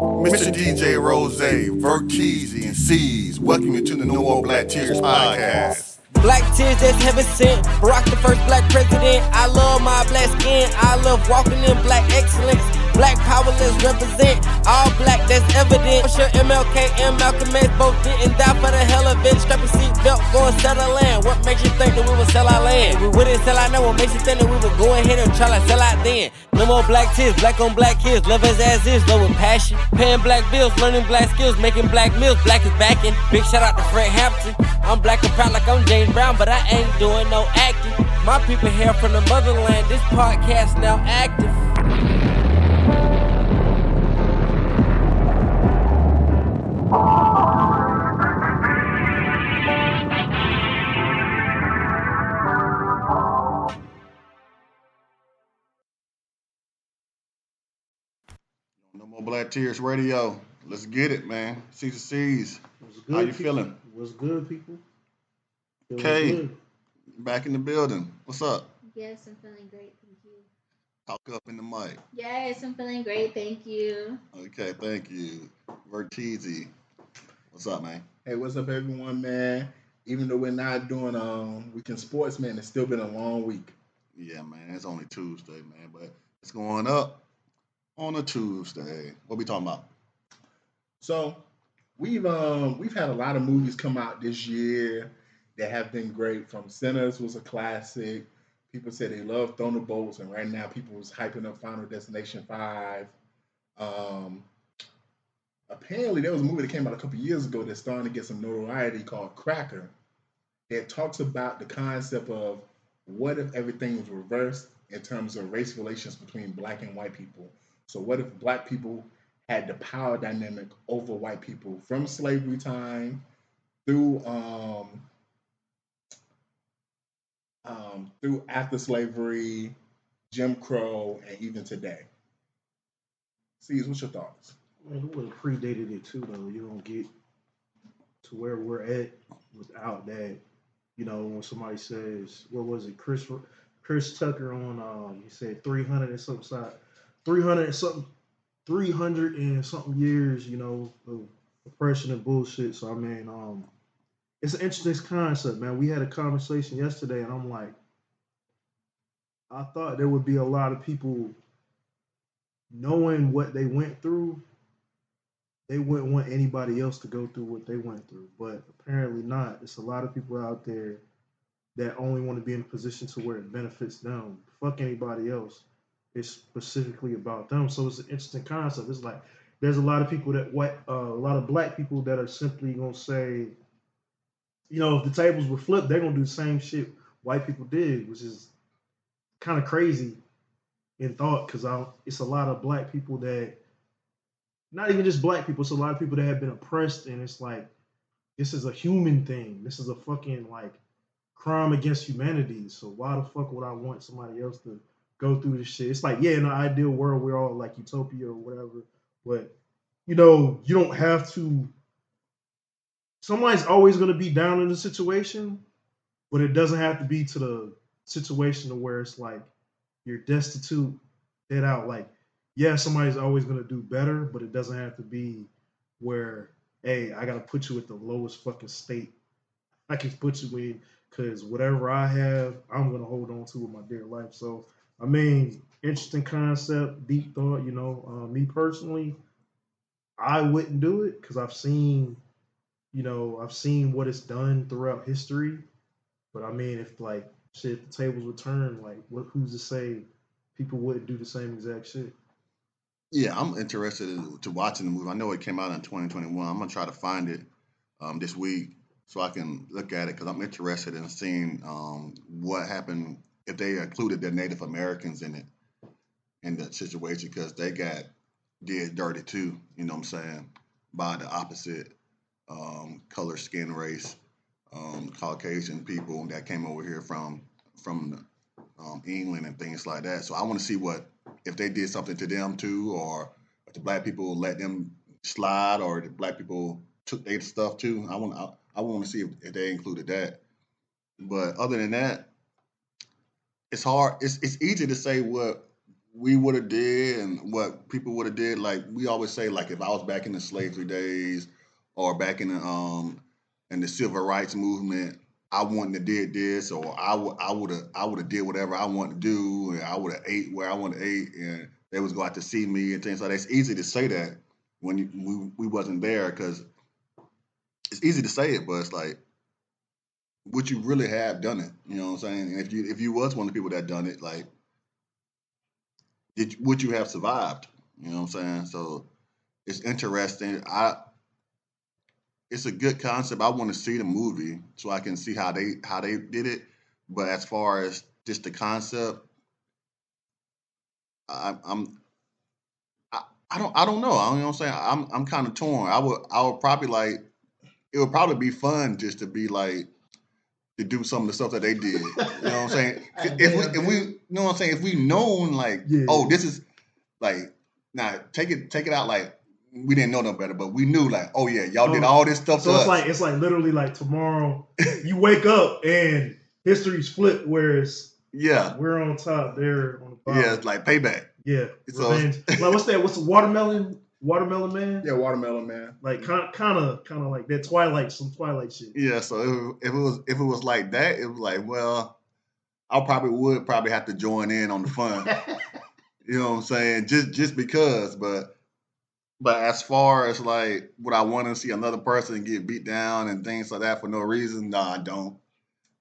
Mr. DJ Rose, Verteezy, and C's. Welcome you to the No More Black Tears podcast. Black tears that's heaven sent. Barack the first black president. I love my black skin. I love walking in black excellence. Black power, let's represent. All black, that's evident. I'm sure MLK and Malcolm X both didn't die for the hell of it. Strap your seatbelt, go and settle land. What makes you think that we would sell our land? We wouldn't sell our land. What makes you think that we would go ahead and try to sell out then? No more black tears, black on black kids. Love us as is, love with passion. Paying black bills, learning black skills, making black meals. Black is backing. Big shout out to Fred Hampton. I'm black and proud like I'm James Brown, but I ain't doing no acting. My people here from the motherland. This podcast now active. No More Black Tears Radio. Let's get it, man. C's to C's. How you feeling? What's good, people? Okay. Good. Back in the building. What's up? Yes, I'm feeling great, thank you. Talk up in the mic. Yes, I'm feeling great, thank you. Okay, thank you. Verteezy. What's up, man? Hey, what's up, everyone, man? Even though we're not doing weekend sports, man, it's still been a long week. Yeah, man. It's only Tuesday, man, but it's going up on a Tuesday. What we talking about? So we've had a lot of movies come out this year that have been great. From Sinners was a classic. People said they love Thunderbolts, and right now people was hyping up Final Destination 5. Apparently there was a movie that came out a couple years ago that's starting to get some notoriety called Cracka. That talks about the concept of what if everything was reversed in terms of race relations between black and white people. So what if black people had the power dynamic over white people from slavery time through after slavery, Jim Crow, and even today. C's, what's your thoughts? Man, who would have predated it too, though? You don't get to where we're at without that. You know, when somebody says, what was it, Chris Tucker on, he said 300 and something years, you know, of oppression and bullshit. So, I mean, it's an interesting concept, man. We had a conversation yesterday, and I'm like, I thought there would be a lot of people knowing what they went through. They wouldn't want anybody else to go through what they went through, but apparently not. There's a lot of people out there that only want to be in a position to where it benefits them. Fuck anybody else. It's specifically about them. So it's an interesting concept. It's like there's a lot of people that a lot of black people that are simply gonna say, you know, if the tables were flipped, they're gonna do the same shit white people did, which is kind of crazy in thought, because it's a lot of black people that, not even just black people, it's a lot of people that have been oppressed, and it's like, this is a human thing. This is a fucking, like, crime against humanity. So why the fuck would I want somebody else to go through this shit? It's like, yeah, in an ideal world, we're all like utopia or whatever, but, you know, you don't have to. Somebody's always going to be down in the situation, but it doesn't have to be to the situation where it's like you're destitute, dead out. Like, yeah, somebody's always going to do better, but it doesn't have to be where, hey, I got to put you at the lowest fucking state I can put you in, because whatever I have, I'm going to hold on to with my dear life. So, I mean, interesting concept, deep thought, you know. Me personally, I wouldn't do it because I've seen what it's done throughout history. But I mean, if like shit, the tables would turn, like who's to say people wouldn't do the same exact shit? Yeah, I'm interested to watching the movie. I know it came out in 2021. I'm gonna try to find it this week so I can look at it, because I'm interested in seeing what happened if they included the Native Americans in the situation, because they did dirty too. You know what I'm saying? By the opposite color, skin, race, Caucasian people that came over here from England and things like that. So I want to see if they did something to them too, or if the black people let them slide, or the black people took their stuff too. I want to see if they included that. But other than that, it's hard. It's easy to say we would have did and what people would have did. Like we always say, like if I was back in the slavery days or back in the civil rights movement, I wouldn't have did this, or I would have did whatever I wanted to do, and I would have ate where I wanted to eat, and they was going out to see me and things like that. It's easy to say that when we wasn't there because it's easy to say it, but it's like would you really have done it? You know what I'm saying? And if you was one of the people that done it, like would you have survived? You know what I'm saying? So it's interesting. It's a good concept. I want to see the movie so I can see how they did it. But as far as just the concept, I'm I don't know. You know what I'm saying? I'm kind of torn. I would probably like it would probably be fun just to be like to do some of the stuff that they did. You know what I'm saying? If we you know what I'm saying, if we known like Yeah. oh this is like now take it out like we didn't know no better, but we knew like oh yeah y'all did all this stuff So to it's us. like literally like tomorrow you wake up and history's flipped where it's Yeah, we're on top, they're on the bottom. yeah, it's like payback. Yeah, So revenge. Like what's that? What's the watermelon man? Yeah, Watermelon Man. Like kind of like that some Twilight shit. yeah, so if it was like that, it was like well, I would probably have to join in on the fun. You know what I'm saying? Just because, but as far as like would I want to see another person get beat down and things like that for no reason? No, I don't.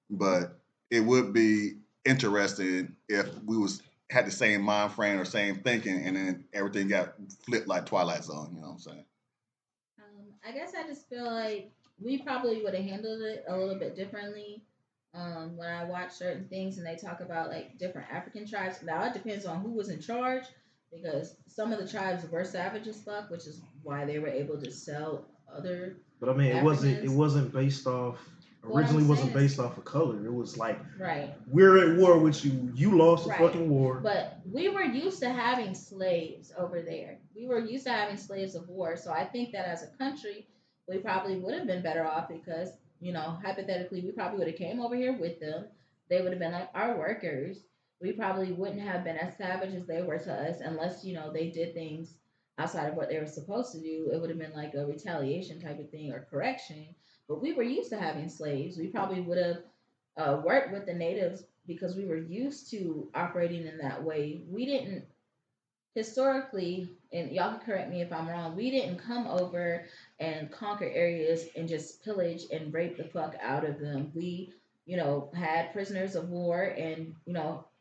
But it would be interesting if we had the same mind frame or same thinking, and then everything got flipped like Twilight Zone. You know what I'm saying? I guess I just feel like we probably would have handled it a little bit differently. When I watch certain things and they talk about like different African tribes, now it depends on who was in charge because some of the tribes were savage as fuck, which is why they were able to sell other. But I mean, it Africans. wasn't based off. What I'm Originally, wasn't saying is- based off of color. It was like Right. we're at war with you. You lost the Right. fucking war. But we were used to having slaves over there. We were used to having slaves of war. So I think that as a country, we probably would have been better off because, hypothetically, we probably would have came over here with them. They would have been like our workers. We probably wouldn't have been as savage as they were to us unless, they did things outside of what they were supposed to do. It would have been like a retaliation type of thing or correction. But we were used to having slaves. We probably would have worked with the natives because we were used to operating in that way. We didn't historically, and y'all can correct me if I'm wrong, we didn't come over and conquer areas and just pillage and rape the fuck out of them. We, had prisoners of war and,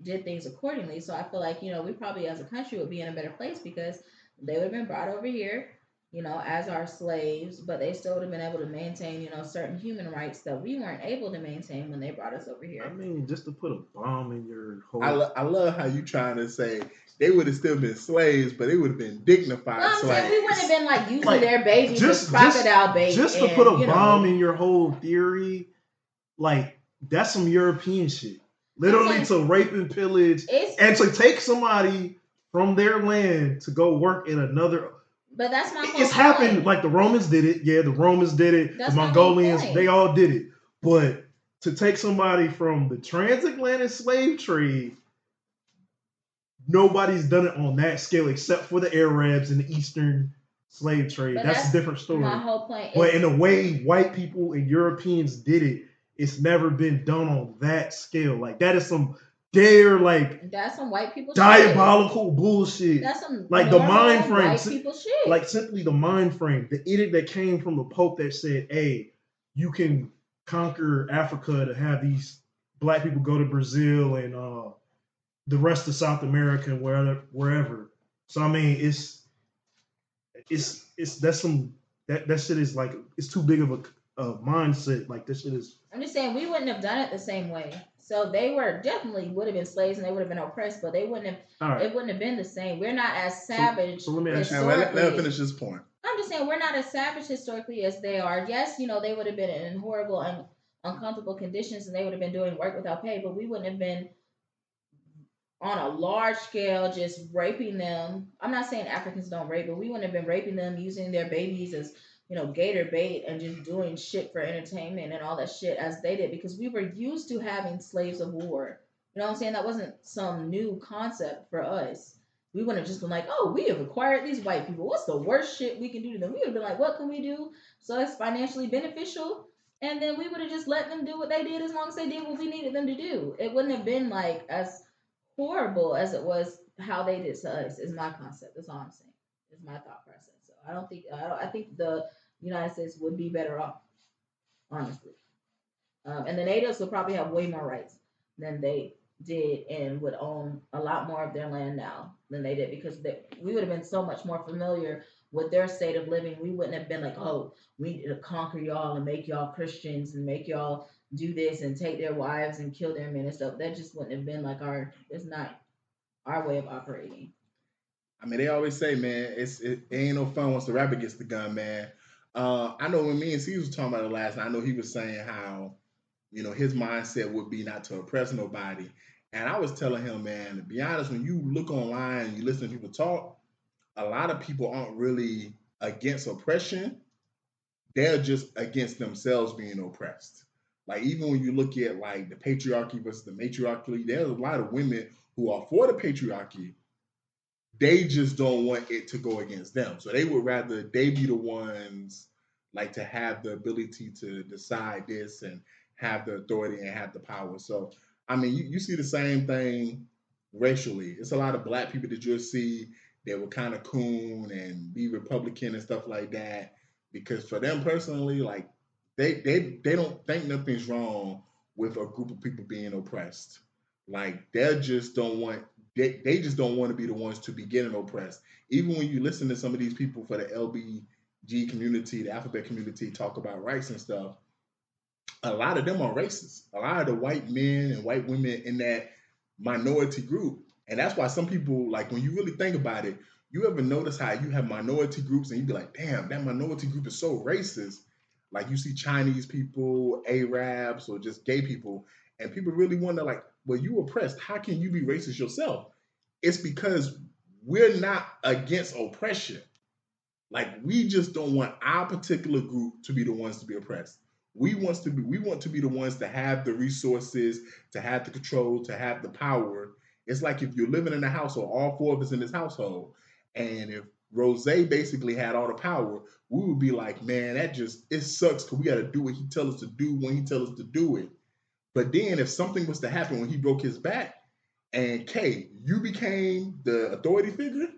did things accordingly. So I feel like, we probably as a country would be in a better place because they would have been brought over here, as our slaves, but they still would have been able to maintain, certain human rights that we weren't able to maintain when they brought us over here. I mean, just to put a bomb in your whole. I love how you trying to say they would have still been slaves, but they would have been dignified Well, I'm saying slaves. we wouldn't have been like using Like, their babies as crocodile bait. Just to and, put a bomb in your whole theory, like that's some European shit. Literally to rape and pillage and to take somebody from their land to go work in another. But that's my whole It's happened. Like the Romans did it. Yeah, the Romans did it. That's the my whole Mongolians, point. they all did it. But to take somebody from the transatlantic slave trade, nobody's done it on that scale except for the Arabs and the Eastern slave trade. But That's a different story. My whole point is, But in the way white people and Europeans did it, it's never been done on that scale. Like that is some that's some white people diabolical bullshit. That's some like the mind frame, white people shit. like simply the mind frame, the edict that came from the Pope that said, "Hey, you can conquer Africa to have these black people go to Brazil and the rest of South America and wherever." So I mean, it's that's some that shit is like it's too big of a mindset. Like this shit is. I'm just saying we wouldn't have done it the same way. So they were definitely would have been slaves and they would have been oppressed, but they wouldn't have. Right. It wouldn't have been the same. We're not as savage. So let me ask you. Let me finish this point. I'm just saying we're not as savage historically as they are. Yes, they would have been in horrible and uncomfortable conditions and they would have been doing work without pay, but we wouldn't have been on a large scale just raping them. I'm not saying Africans don't rape, but we wouldn't have been raping them, using their babies as gator bait and just doing shit for entertainment and all that shit as they did because we were used to having slaves of war. You know what I'm saying? That wasn't some new concept for us. we wouldn't have just been like, oh, we have acquired these white people. What's the worst shit we can do to them? We would have been like, what can we do so it's financially beneficial? And then we would have just let them do what they did as long as they did what we needed them to do. It wouldn't have been like as horrible as it was how they did to us. Is my concept. That's all I'm saying. Is my thought process. So I think the United States would be better off, honestly. And the natives would probably have way more rights than they did and would own a lot more of their land now than they did because we would have been so much more familiar with their state of living. We wouldn't have been like, oh, we need to conquer y'all and make y'all Christians and make y'all do this and take their wives and kill their men and stuff. That just wouldn't have been like it's not our way of operating. I mean, they always say, man, it ain't no fun once the rabbit gets the gun, man. I know when me and Steve was talking about it last night, I know he was saying how, his mindset would be not to oppress nobody. And I was telling him, man, to be honest, when you look online and you listen to people talk, a lot of people aren't really against oppression. They're just against themselves being oppressed. Like, even when you look at like the patriarchy versus the matriarchy, there's a lot of women who are for the patriarchy. They just don't want it to go against them. So they would rather they be the ones like to have the ability to decide this and have the authority and have the power. So, I mean, you see the same thing racially. It's a lot of black people that you'll see that will kind of coon and be Republican and stuff like that. Because for them personally, like they don't think nothing's wrong with a group of people being oppressed. Like they just don't want they just don't want to be the ones to be getting oppressed. Even when you listen to some of these people for the LBG community, the alphabet community, talk about rights and stuff, a lot of them are racist. A lot of the white men and white women in that minority group. And that's why some people, like when you really think about it, you ever notice how you have minority groups and you be like, damn, that minority group is so racist. Like you see Chinese people, Arabs, or just gay people, and people really wonder, like, well, you oppressed. How can you be racist yourself? It's because we're not against oppression. Like we just don't want our particular group to be the ones to be oppressed. We want to be the ones to have the resources, to have the control, to have the power. It's like if you're living in a household, all four of us in this household, and if Rose basically had all the power, we would be like, man, it sucks because we got to do what he tells us to do when he tells us to do it. But then if something was to happen when he broke his back and Kay, you became the authority figure,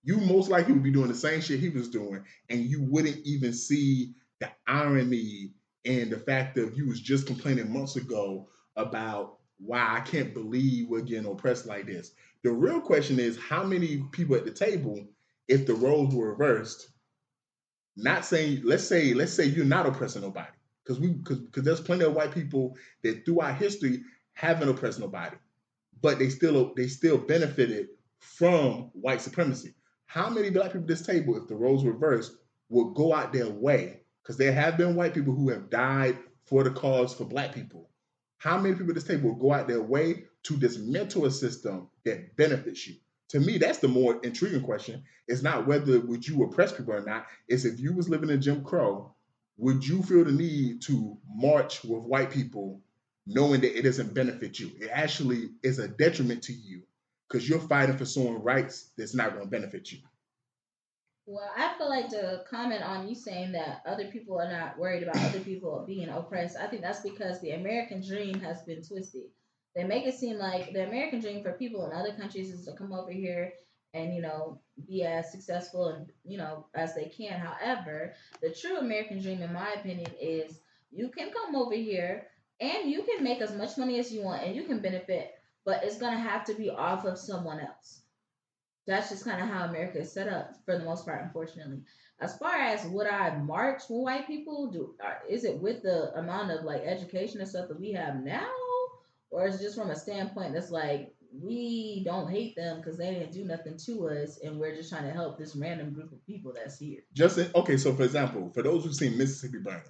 you most likely would be doing the same shit he was doing, and you wouldn't even see the irony and the fact that you was just complaining months ago about why I can't believe we're getting oppressed like this. The real question is how many people at the table, if the roles were reversed, not saying let's say you're not oppressing nobody, because there's plenty of white people that throughout history haven't oppressed nobody, but they still benefited from white supremacy. How many black people at this table, if the roles were reversed, would go out their way? Because there have been white people who have died for the cause for black people. How many people at this table will go out their way to dismantle a system that benefits you? To me, that's the more intriguing question. It's not whether would you oppress people or not. It's if you was living in Jim Crow, would you feel the need to march with white people knowing that it doesn't benefit you? It actually is a detriment to you because you're fighting for someone's rights that's not going to benefit you. Well, I feel like to comment on you saying that other people are not worried about other people being oppressed. I think that's because the American dream has been twisted. They make it seem like the American dream for people in other countries is to come over here and be as successful and as they can. However, the true American dream, in my opinion, is you can come over here and you can make as much money as you want and you can benefit, but it's gonna have to be off of someone else. That's just kind of how America is set up for the most part, unfortunately. As far as would I march with white people, is it with the amount of like education and stuff that we have now, or is it just from a standpoint that's like we don't hate them because they didn't do nothing to us, and we're just trying to help this random group of people that's here? Okay, so for example, for those who've seen Mississippi Burning,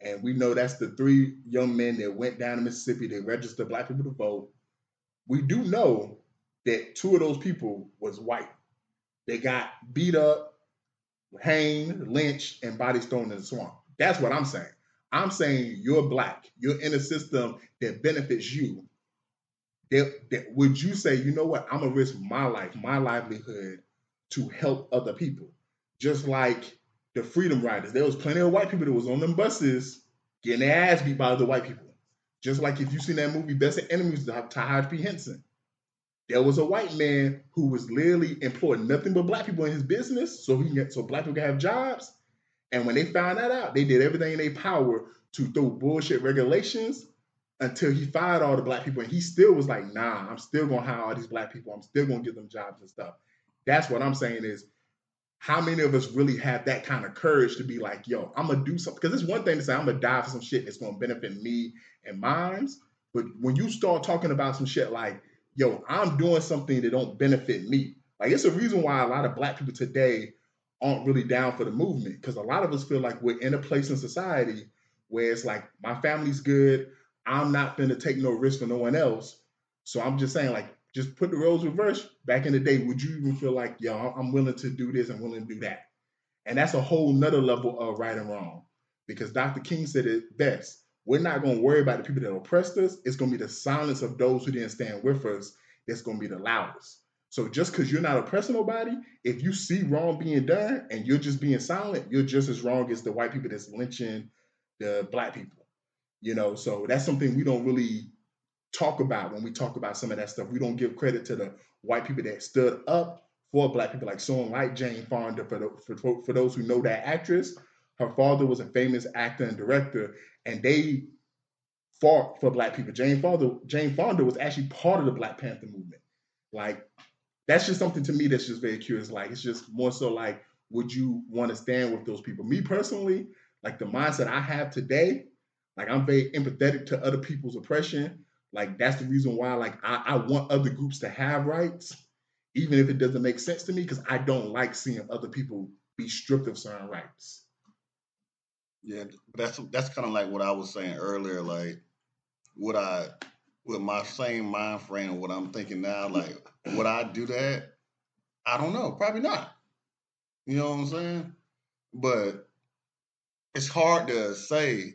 and we know that's the 3 young men that went down to Mississippi to register black people to vote. We do know that 2 of those people was white. They got beat up, hanged, lynched, and bodies thrown in the swamp. That's what I'm saying. I'm saying you're black. You're in a system that benefits you. would you say, you know what, I'm gonna risk my life, my livelihood to help other people? Just like the Freedom Riders, there was plenty of white people that was on them buses getting their ass beat by other white people. Just like if you seen that movie Best of Enemies, Tahaj P. Henson, there was a white man who was literally employing nothing but black people in his business, so black people can have jobs. And when they found that out, they did everything in their power to throw bullshit regulations until he fired all the black people. And he still was like, nah, I'm still gonna hire all these black people. I'm still gonna give them jobs and stuff. That's what I'm saying is, how many of us really have that kind of courage to be like, yo, I'm gonna do something? Because it's one thing to say I'm gonna die for some shit that's gonna benefit me and mine. But when you start talking about some shit like, yo, I'm doing something that don't benefit me. Like, it's a reason why a lot of black people today aren't really down for the movement, because a lot of us feel like we're in a place in society where it's like, my family's good, I'm not going to take no risk for no one else. So I'm just saying, like, just put the roles reversed. Back in the day, would you even feel like, yo, I'm willing to do this and willing to do that? And that's a whole nother level of right and wrong, because Dr. King said it best. We're not going to worry about the people that oppressed us. It's going to be the silence of those who didn't stand with us that's going to be the loudest. So just because you're not oppressing nobody, if you see wrong being done and you're just being silent, you're just as wrong as the white people that's lynching the black people. So that's something we don't really talk about when we talk about some of that stuff. We don't give credit to the white people that stood up for black people, like someone like Jane Fonda. For those who know that actress, her father was a famous actor and director, and they fought for black people. Jane Fonda was actually part of the Black Panther movement. Like, that's just something to me that's just very curious. Like, it's just more so like, would you want to stand with those people? Me personally, like, the mindset I have today, like, I'm very empathetic to other people's oppression. Like, that's the reason why, like, I want other groups to have rights, even if it doesn't make sense to me, because I don't like seeing other people be stripped of certain rights. Yeah, that's kind of like what I was saying earlier. Like, with my same mind frame of what I'm thinking now, like, would I do that? I don't know. Probably not. You know what I'm saying? But it's hard to say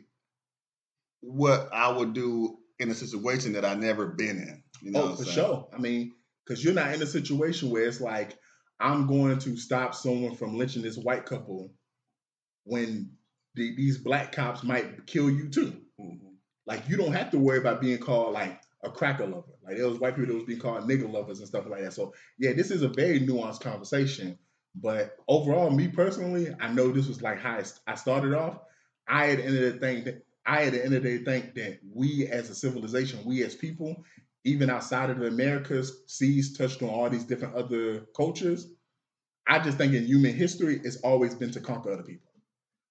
what I would do in a situation that I never been in. You know what I'm for saying? sure. I mean, because you're not in a situation where it's like, I'm going to stop someone from lynching this white couple when these black cops might kill you too. Mm-hmm. Like, you don't have to worry about being called like a cracker lover. Like, there was white people that was being called nigger lovers and stuff like that. So yeah, this is a very nuanced conversation. But overall, me personally, I know this was like how I started off. I at the end of the day think that we as a civilization, we as people, even outside of the Americas, seas touched on all these different other cultures. I just think in human history, it's always been to conquer other people.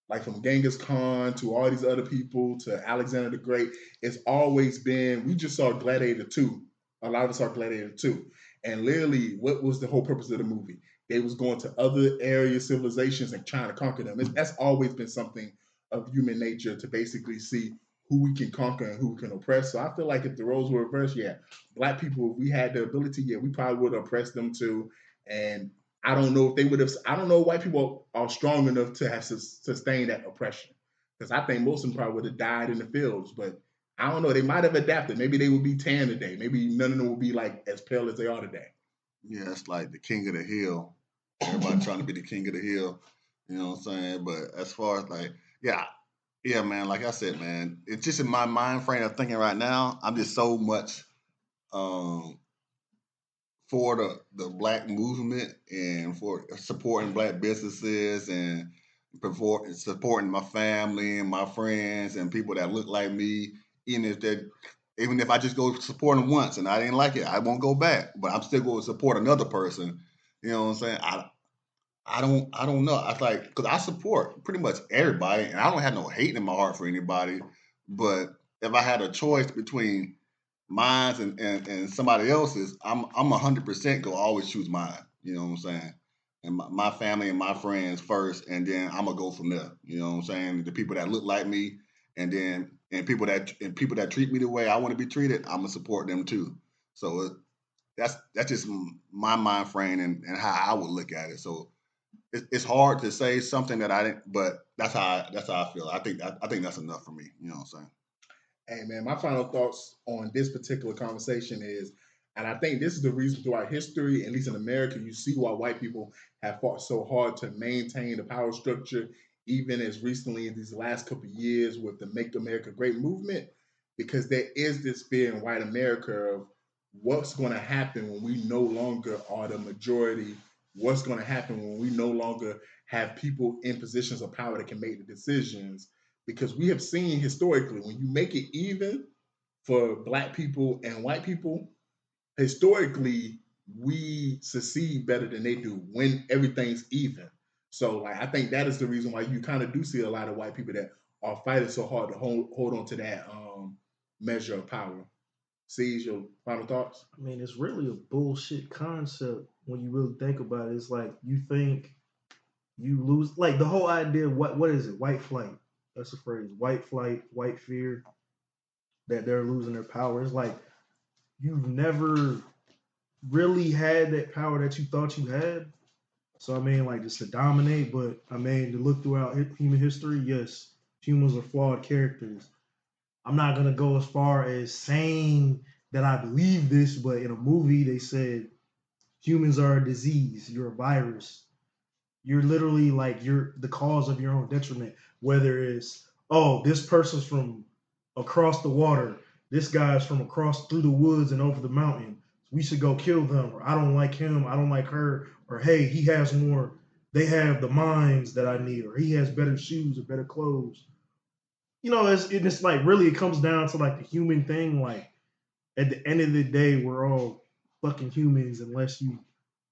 Like, from Genghis Khan to all these other people to Alexander the Great, it's always been, we just saw Gladiator 2. A lot of us saw Gladiator 2. And literally, what was the whole purpose of the movie? They was going to other areas, civilizations, and trying to conquer them. That's always been something of human nature, to basically see who we can conquer and who we can oppress. So I feel like if the roles were reversed, yeah, black people, if we had the ability, yeah, we probably would oppress them too. And I don't know if they would have. I don't know if white people are strong enough to have sustained that oppression, because I think most of them probably would have died in the fields. But I don't know. They might have adapted. Maybe they would be tan today. Maybe none of them would be like as pale as they are today. Yeah, it's like the king of the hill. Everybody trying to be the king of the hill. You know what I'm saying? But as far as like, yeah, man. Like I said, man, it's just in my mind frame of thinking right now. I'm just so much um, for the black movement and for supporting black businesses and supporting my family and my friends and people that look like me. Even if I just go support them once and I didn't like it, I won't go back. But I'm still going to support another person. You know what I'm saying? I don't know. I like, because I support pretty much everybody, and I don't have no hate in my heart for anybody. But if I had a choice between mine and somebody else's, I'm 100% go always choose mine. You know what I'm saying? And my family and my friends first, and then I'm gonna go from there. You know what I'm saying? The people that look like me, and people that treat me the way I want to be treated, I'm gonna support them too. So that's just my mind frame and how I would look at it. So it's hard to say something that I didn't, but that's how I feel. I think that's enough for me. You know what I'm saying? Hey man, my final thoughts on this particular conversation is, and I think this is the reason throughout history, at least in America, you see why white people have fought so hard to maintain the power structure, even as recently in these last couple of years with the Make America Great movement, because there is this fear in white America of what's going to happen when we no longer are the majority, what's going to happen when we no longer have people in positions of power that can make the decisions, because we have seen historically when you make it even for black people and white people, historically we succeed better than they do when everything's even. So like I think that is the reason why you kind of do see a lot of white people that are fighting so hard to hold on to that measure of power. Seize your final thoughts. I mean, it's really a bullshit concept when you really think about it. It's like you think you lose, like the whole idea. What is it? White flight. That's the phrase. White flight, white fear. That they're losing their power. It's like you've never really had that power that you thought you had. So I mean, like just to dominate, but I mean to look throughout human history, yes, humans are flawed characters. I'm not gonna go as far as saying that I believe this, but in a movie they said humans are a disease, you're a virus. You're literally like you're the cause of your own detriment. Whether it's this person's from across the water, this guy's from across through the woods and over the mountain. We should go kill them, or I don't like him, I don't like her, or hey, he has more. They have the minds that I need, or he has better shoes or better clothes. It's like really it comes down to like the human thing. Like at the end of the day, we're all fucking humans unless you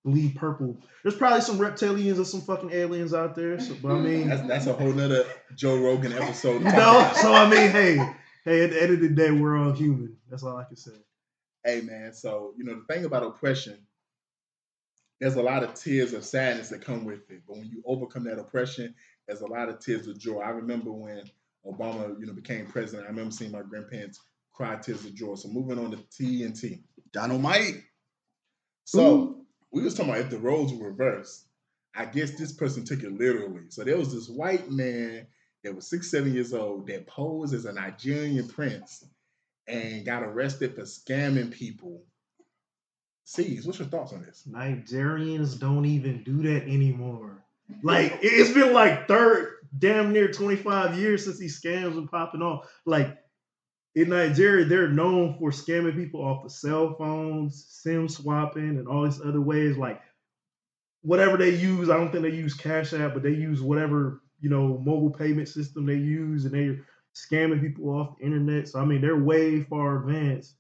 believe purple. There's probably some reptilians or some fucking aliens out there. So, but I mean, that's a whole nother Joe Rogan episode. So I mean, hey, at the end of the day, we're all human. That's all I can say. Hey man, so the thing about oppression, there's a lot of tears of sadness that come with it. But when you overcome that oppression, there's a lot of tears of joy. I remember when Obama, became president. I remember seeing my grandparents cry tears of joy. So moving on to TNT. Dynamite. So we was talking about if the roles were reversed. I guess this person took it literally. So there was this white man that was 6, 7 years old that posed as a Nigerian prince and got arrested for scamming people. C's, what's your thoughts on this? Nigerians don't even do that anymore. Like it's been like damn near 25 years since these scams been popping off. Like in Nigeria, they're known for scamming people off of cell phones, SIM swapping, and all these other ways. Like whatever they use, I don't think they use Cash App, but they use whatever mobile payment system they use, and they're scamming people off the internet. So I mean, they're way far advanced,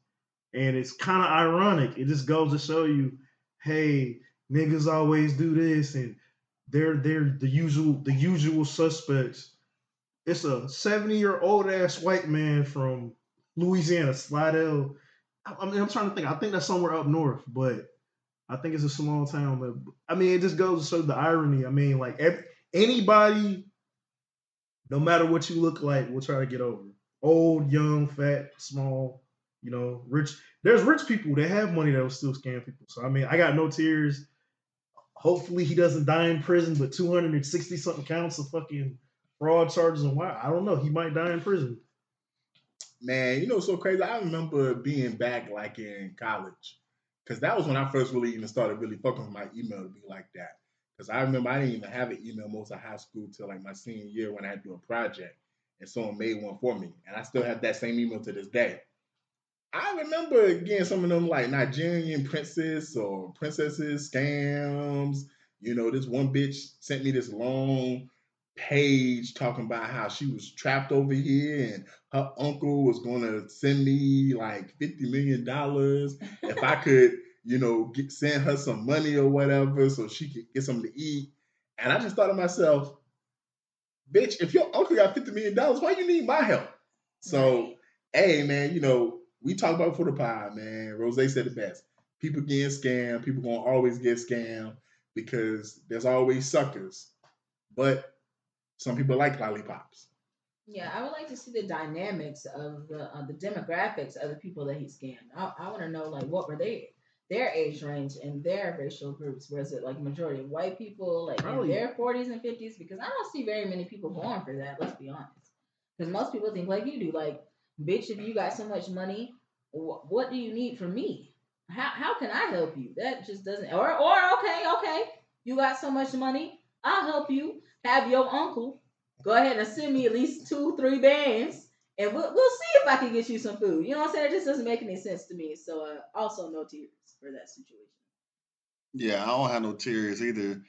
and it's kind of ironic. It just goes to show you, hey, niggas always do this, and they're the usual suspects. It's a 70-year-old ass white man from Louisiana, Slidell. I mean, I'm trying to think. I think that's somewhere up north, but I think it's a small town. But I mean, it just goes to show the irony. I mean, like anybody, no matter what you look like, will try to get over. Old, young, fat, small, rich. There's rich people that have money that will still scam people. So I mean, I got no tears. Hopefully he doesn't die in prison, but 260 something counts of fucking fraud charges and why? I don't know. He might die in prison. Man, what's so crazy? I remember being back like in college, because that was when I first really even started really fucking with my email to be like that. Because I remember I didn't even have an email most of high school till like my senior year when I had to do a project, and someone made one for me, and I still have that same email to this day. I remember getting some of them like Nigerian princes or princesses scams. This one bitch sent me this long page talking about how she was trapped over here and her uncle was going to send me like $50 million if I could, send her some money or whatever so she could get something to eat. And I just thought to myself, bitch, if your uncle got $50 million, why you need my help? So, hey, man, we talked about before the pod, man. Rose said it best. People getting scammed. People going to always get scammed because there's always suckers. But some people like lollipops. Yeah, I would like to see the dynamics of the demographics of the people that he scammed. I want to know, like, what were their age range and their racial groups? Was it like majority of white people, like in their 40s and 50s? Because I don't see very many people going for that, let's be honest. Because most people think like you do, like, bitch, if you got so much money, what do you need from me? How can I help you? That just doesn't. Or okay, you got so much money, I'll help you. Have your uncle go ahead and send me at least 2, 3 bands, and we'll see if I can get you some food. You know what I'm saying? It just doesn't make any sense to me. So also no tears for that situation. Yeah, I don't have no tears either.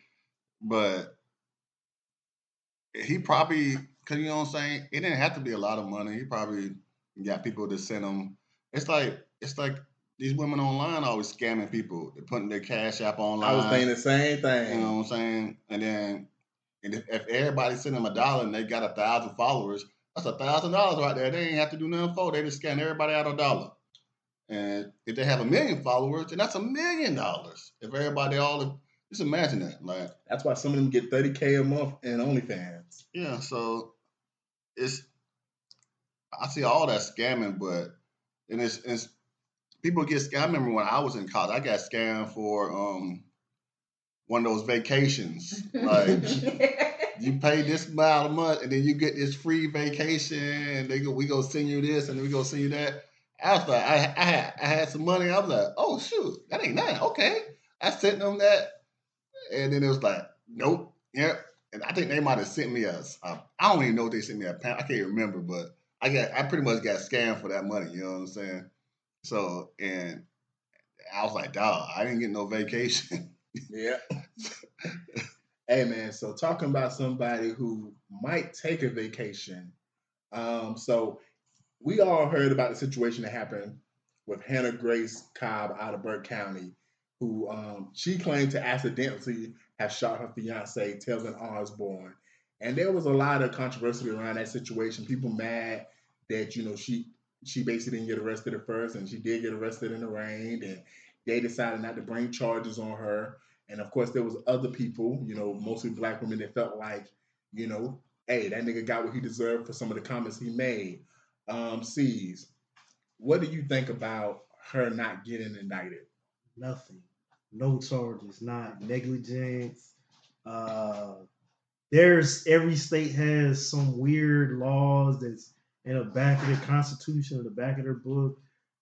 But he probably, cause you know what I'm saying. It didn't have to be a lot of money. He probably got people to send him. It's like these women online always scamming people. They're putting their cash app I was thinking online. the same You know thing. what I'm saying? And if everybody send them $1 and they got 1,000 followers, that's $1,000 right there. They ain't have to do nothing for. They just scan everybody out $1. And if they have 1 million followers, then that's $1 million. If everybody all just imagine that. Like, That's why some of them get 30K a month in OnlyFans. yeah, so it's I see all that scamming, but and it's people get scammed. I remember when I was in college, I got scammed for one of those vacations. Like, you pay this amount a month and then you get this free vacation and we go send you this and then we go send you that. I was like, I had some money. I was like, oh shoot, that ain't nothing. Okay. I sent them that and then it was like, nope, yep. And I think they might have sent me I don't even know if they sent me a pound. I can't remember, but I pretty much got scammed for that money, you know what I'm saying? So and I was like, dog, I didn't get no vacation. Yeah. Hey man, so talking about somebody who might take a vacation. So we all heard about the situation that happened with Hannah Grace Cobb out of Burke County, who she claimed to accidentally have shot her fiance, Telvin Osborne. And there was a lot of controversy around that situation. People mad that, she basically didn't get arrested at first, and she did get arrested in the rain, and they decided not to bring charges on her. And of course, there was other people, mostly black women that felt like, you know, hey, that nigga got what he deserved for some of the comments he made. C's, what do you think about her not getting indicted? Nothing. No charges. Not negligence. Uh, there's every state has some weird laws that's in the back of their constitution, in the back of their book,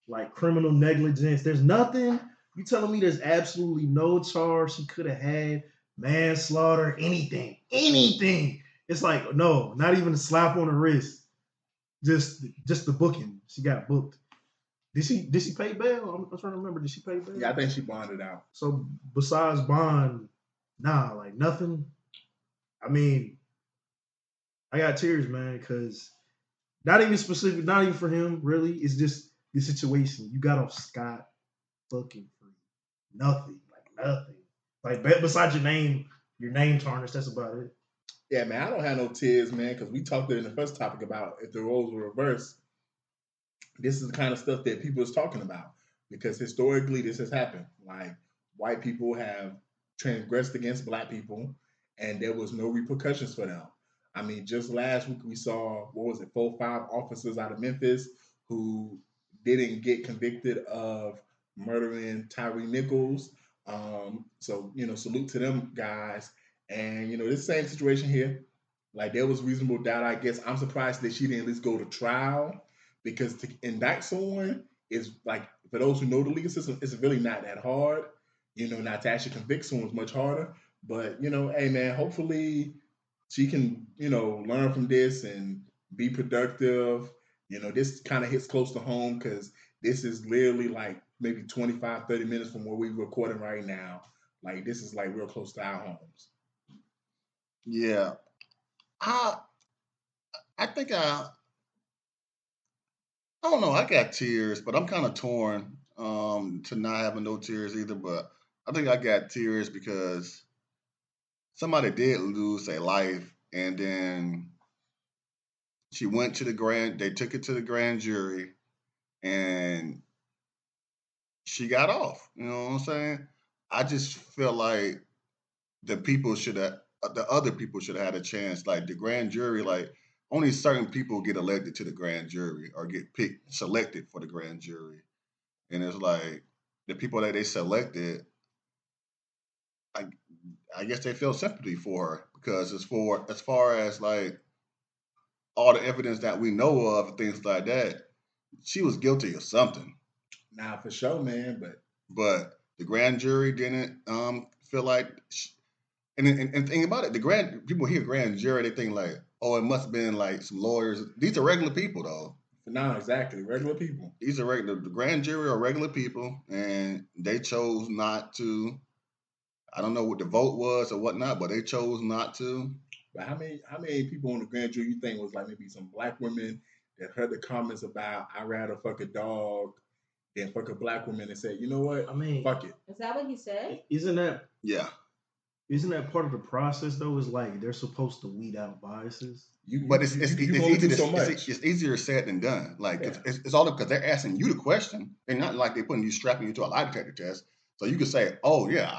like criminal negligence. There's nothing. You telling me there's absolutely no charge she could have had, manslaughter, anything. It's like no, not even a slap on the wrist. Just the booking. She got booked. Did she pay bail? I'm trying to remember. Did she pay bail? Yeah, I think she bonded out. So besides bond, nah, like nothing. I mean, I got tears, man, because not even specific, not even for him, really. It's just the situation. You got off scot fucking free. Nothing. Like nothing. Like besides your name tarnish, that's about it. Yeah, man, I don't have no tears, man, because we talked in the first topic about if the roles were reversed. This is the kind of stuff that people is talking about because historically this has happened. Like white people have transgressed against black people, and there was no repercussions for them. I mean, just last week we saw what was it, 4 or 5 officers out of Memphis who didn't get convicted of murdering Tyree Nichols. So salute to them guys. And this same situation here, like there was reasonable doubt. I guess I'm surprised that she didn't at least go to trial because to indict someone is like, for those who know the legal system, it's really not that hard. Not to actually convict someone is much harder. But hey man, hopefully she can learn from this and be productive. This kind of hits close to home because this is literally like maybe 25-30 minutes from where we're recording right now. Like this is like real close to our homes. Yeah. I I think I don't know. I got tears, but I'm kind of torn to not having no tears either. But I think I got tears because somebody did lose their life, and then she went to the grand. They took it to the grand jury, and she got off. You know what I'm saying? I just feel like the other people should have had a chance. Like the grand jury, like only certain people get elected to the grand jury or get picked, selected for the grand jury. And it's like the people that they selected, I, I guess they feel sympathy for her because as far as like all the evidence that we know of and things like that, she was guilty of something. Nah, for sure, man. But the grand jury didn't feel like. And think about it, the grand people hear grand jury, they think like, oh, it must have been like some lawyers. These are regular people, though. No, exactly, regular people. These are regular. The grand jury are regular people, and they chose not to. I don't know what the vote was or whatnot, but they chose not to. But how many people on the grand jury you think was like maybe some black women that heard the comments about I'd rather fuck a dog than fuck a black woman and said, you know what? I mean, fuck it. Is that what he said? Isn't Yeah. that part of the process though? Is like they're supposed to weed out biases. But it's easier so much. It's easier said than done. Like Yeah. it's all because they're asking you the question. They're not like they're strapping you to a lie detector test. So you can say, "Oh yeah,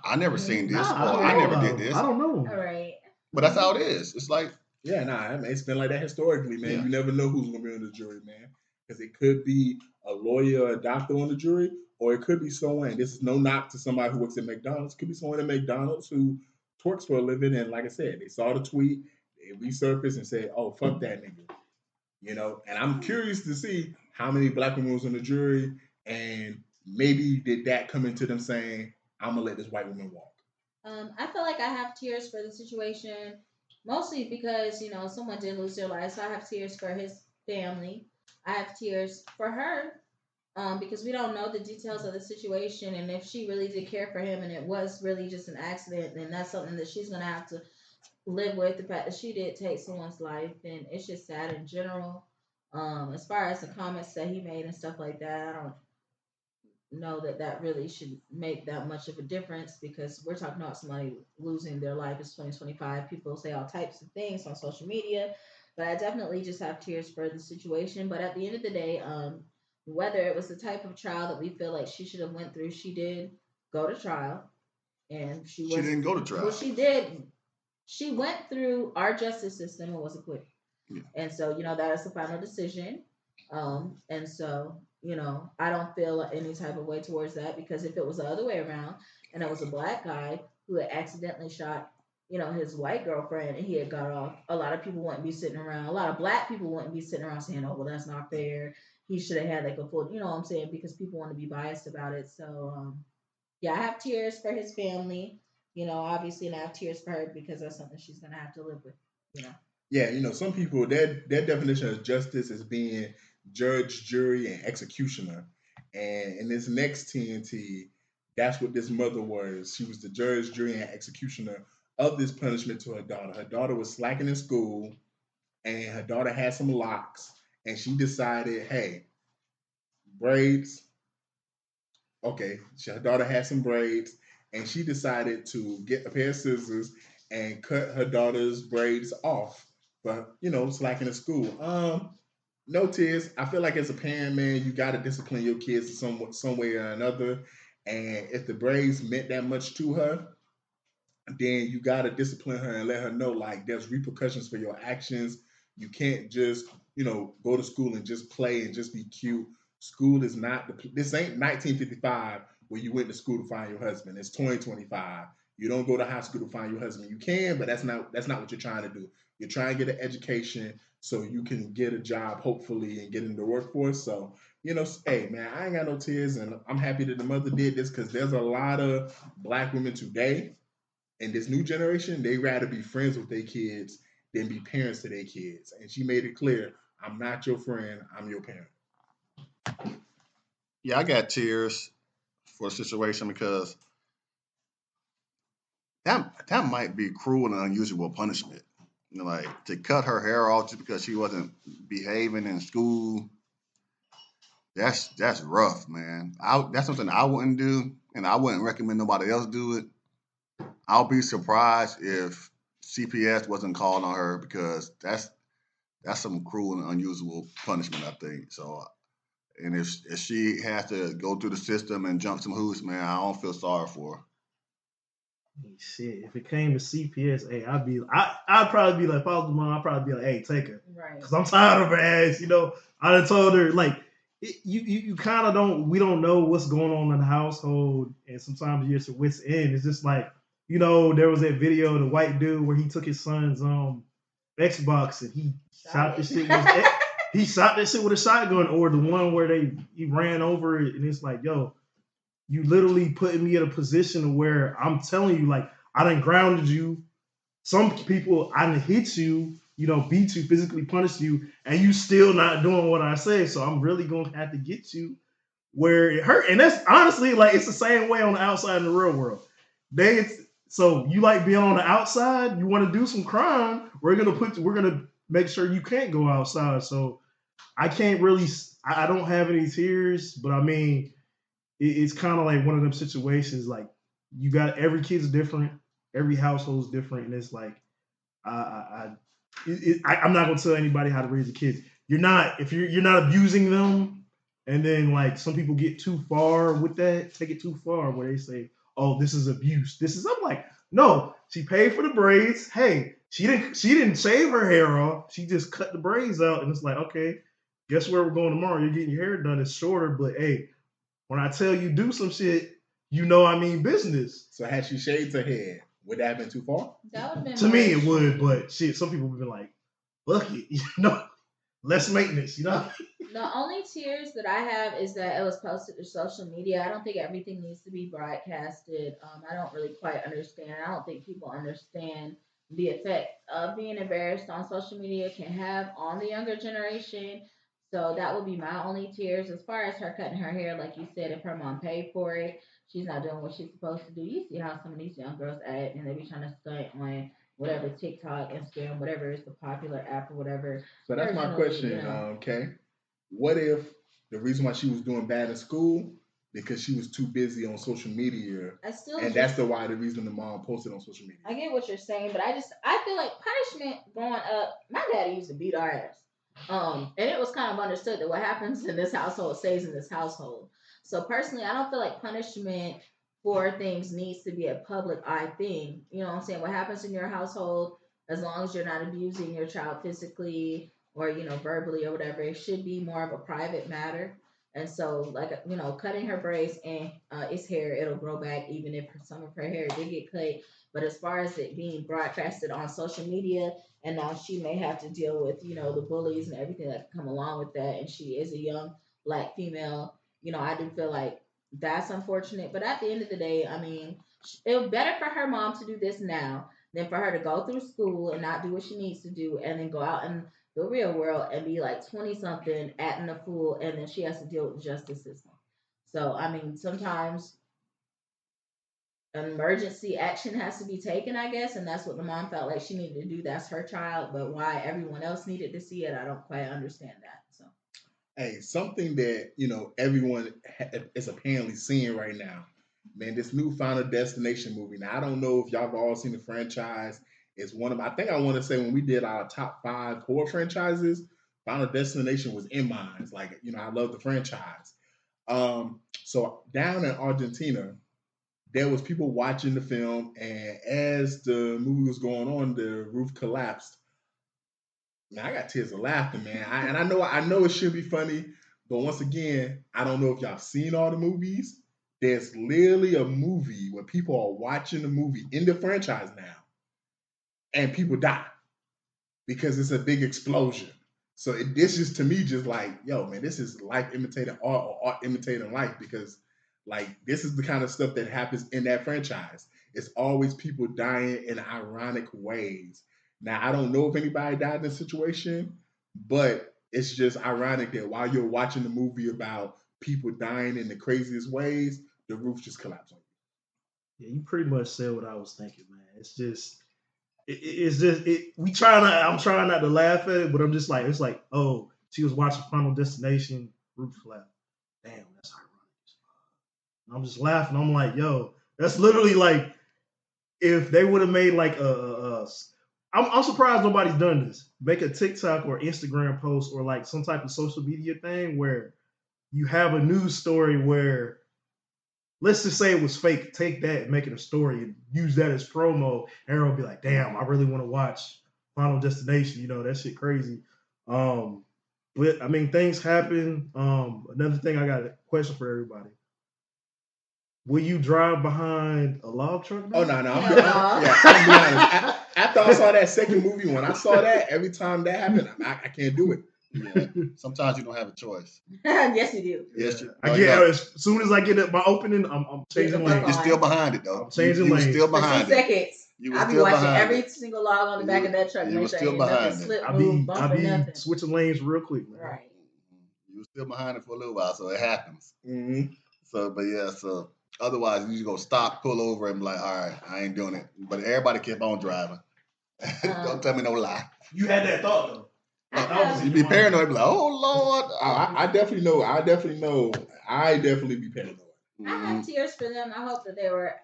I never seen this, or I never did this." I don't know. All right. But that's how it is. It's like, Yeah, nah, I mean, it's been like that historically, man. Yeah. You never know who's gonna be on the jury, man, because it could be a lawyer or a doctor on the jury, or it could be someone. This is no knock to somebody who works at McDonald's. It could be someone at McDonald's who twerks for a living, and like I said, they saw the tweet, they resurfaced and said, "Oh, fuck that nigga," you know. And I'm curious to see how many black women was on the jury, and maybe did that come into them saying, "I'm gonna let this white woman walk." I feel like I have tears for the situation, mostly because someone did lose their life. So I have tears for his family. I have tears for her, because we don't know the details of the situation, and if she really did care for him, and it was really just an accident, then that's something that she's gonna have to live with. The fact that she did take someone's life, and it's just sad in general. As far as the comments that he made and stuff like that, I don't know that really should make that much of a difference, because we're talking about somebody losing their life. It's 2025. People say all types of things on social media, but I definitely just have tears for the situation. But at the end of the day, whether it was the type of trial that we feel like she should have went through, she did go to trial, and she didn't go to trial. Well, she did. She went through our justice system and was acquitted. Yeah. And so, that is the final decision. And so, I don't feel any type of way towards that, because if it was the other way around and it was a black guy who had accidentally shot, his white girlfriend and he had got off, a lot of people wouldn't be sitting around. A lot of black people wouldn't be sitting around saying, oh, well, that's not fair. He should have had like a full, what I'm saying, because people want to be biased about it. So, yeah, I have tears for his family, obviously, and I have tears for her because that's something she's going to have to live with. Yeah, some people, their definition of justice is being judge, jury, and executioner. And in this next TNT, that's what this mother was. She was the judge, jury, and executioner of this punishment to her daughter. Her daughter was slacking in school, and her daughter had some locks, and she decided, hey, braids. Okay, her daughter had some braids, and she decided to get a pair of scissors and cut her daughter's braids off. But slacking in school. No tears. I feel like as a parent, man, you got to discipline your kids some way or another. And if the braids meant that much to her, then you got to discipline her and let her know, like, there's repercussions for your actions. You can't just, go to school and just play and just be cute. School is not, this ain't 1955 where you went to school to find your husband. It's 2025. You don't go to high school to find your husband. You can, but that's not what you're trying to do. You're trying to get an education so you can get a job, hopefully, and get into the workforce. So, hey, man, I ain't got no tears, and I'm happy that the mother did this, because there's a lot of black women today in this new generation, they rather be friends with their kids than be parents to their kids. And she made it clear, I'm not your friend, I'm your parent. Yeah, I got tears for the situation because that might be cruel and unusual punishment. Like to cut her hair off just because she wasn't behaving in school. That's rough, man. That's something I wouldn't do, and I wouldn't recommend nobody else do it. I'll be surprised if CPS wasn't called on her, because that's some cruel and unusual punishment, I think. So, and if she has to go through the system and jump some hoops, man, I don't feel sorry for her. Shit, if it came to CPS, hey, I'd probably be like, if I was the mom, I'd probably be like, hey, take her, Right. because I'm tired of her ass. I done told her, like, you kind of we don't know what's going on in the household, and sometimes you're at your wit's end. It's just like, there was that video of the white dude where he took his son's Xbox and he shot the shit with his he shot that shit with a shotgun, or the one where he ran over it, and it's like, yo, you literally putting me in a position where I'm telling you, like, I done grounded you. Some people, I done hit you, beat you, physically punish you, and you still not doing what I say. So I'm really gonna have to get you where it hurt. And that's honestly, like, it's the same way on the outside in the real world. So you like being on the outside, you want to do some crime, we're gonna make sure you can't go outside. So I can't really, I don't have any tears, but I mean, it's kind of like one of them situations, like, you got, every kid's different, every household's different, and it's like, I'm not gonna tell anybody how to raise a kid. You're not abusing them, and then, like, some people get too far with that, take it too far, where they say, oh, this is abuse. I'm like, no, she paid for the braids. Hey, she didn't shave her hair off. She just cut the braids out, and it's like, okay, guess where we're going tomorrow? You're getting your hair done. It's shorter, but hey, when I tell you do some shit, I mean business. So had she shaved her head, would that have been too far? That would have been to me. It would, but shit, some people would be like, fuck it, less maintenance, The only tears that I have is that it was posted to social media. I don't think everything needs to be broadcasted. I don't really quite understand. I don't think people understand the effect of being embarrassed on social media can have on the younger generation. So that would be my only tears. As far as her cutting her hair, like you said, if her mom paid for it, she's not doing what she's supposed to do. You see how some of these young girls act, and they be trying to stunt on whatever TikTok, Instagram, whatever is the popular app or whatever. So that's my question, okay? What if the reason why she was doing bad in school because she was too busy on social media, that's why the reason the mom posted on social media? I get what you're saying, but I feel like punishment going up. My daddy used to beat our ass, and it was kind of understood that what happens in this household stays in this household. So personally, I don't feel like punishment for things needs to be a public eye thing. You know what I'm saying? What happens in your household, as long as you're not abusing your child physically or, verbally or whatever, it should be more of a private matter. And so, like, cutting her braids and it's hair, it'll grow back even if some of her hair did get cut. But as far as it being broadcasted on social media, and now she may have to deal with, the bullies and everything that come along with that. And she is a young Black female. I do feel like that's unfortunate. But at the end of the day, I mean, it would better for her mom to do this now than for her to go through school and not do what she needs to do and then go out in the real world and be like 20-something, acting a fool, and then she has to deal with the justice system. So, I mean, sometimes emergency action has to be taken, I guess, and that's what the mom felt like she needed to do. That's her child, but why everyone else needed to see it, I don't quite understand that. So, hey, something that everyone is apparently seeing right now, man, this new Final Destination movie. Now, I don't know if y'all have all seen the franchise. It's one of I think I want to say when we did our top 5 horror franchises, Final Destination was in mine. It's like, I love the franchise. So down in Argentina, there was people watching the film, and as the movie was going on, the roof collapsed. Man, I got tears of laughter, man. I know it should be funny, but once again, I don't know if y'all seen all the movies. There's literally a movie where people are watching the movie in the franchise now, and people die because it's a big explosion. So this is, to me, just like, yo, man, this is life imitating art or art imitating life, because, like, this is the kind of stuff that happens in that franchise. It's always people dying in ironic ways. Now, I don't know if anybody died in this situation, but it's just ironic that while you're watching the movie about people dying in the craziest ways, the roof just collapsed on you. Yeah, you pretty much said what I was thinking, man. It's just, I'm trying not to laugh at it, but I'm just like, it's like, oh, she was watching Final Destination, roof collapse. Damn, that's ironic. And I'm just laughing. I'm like, yo, that's literally like, if they would have made like I'm surprised nobody's done this. Make a TikTok or Instagram post or like some type of social media thing where you have a news story where, let's just say it was fake. Take that and make it a story and use that as promo. And everyone will be like, damn, I really want to watch Final Destination. That shit crazy. But I mean, things happen. Another thing, I got a question for everybody. Will you drive behind a log truck? Oh, no. I'm be honest. After I saw that second movie, when I saw that, every time that happened, I can't do it. Yeah. Sometimes you don't have a choice. Yes, you do. Yes, I get as soon as I get at my opening, I'm changing lanes. You're still behind it though. I'm changing you lanes. still For behind 2 it. seconds. I'll be watching every single log on the back of that truck. You were Make sure still ain't nothing behind it. slip, I move, be bump, or nothing. switching lanes real quick, man. Right. You were still behind it for a little while, so it happens. Mm-hmm. So otherwise you just go stop, pull over, and be like, all right, I ain't doing it. But everybody kept on driving. Don't tell me no lie. You had that thought though. You be paranoid, be like, oh Lord. I definitely know. I definitely be paranoid. I have tears for them. I hope that they were,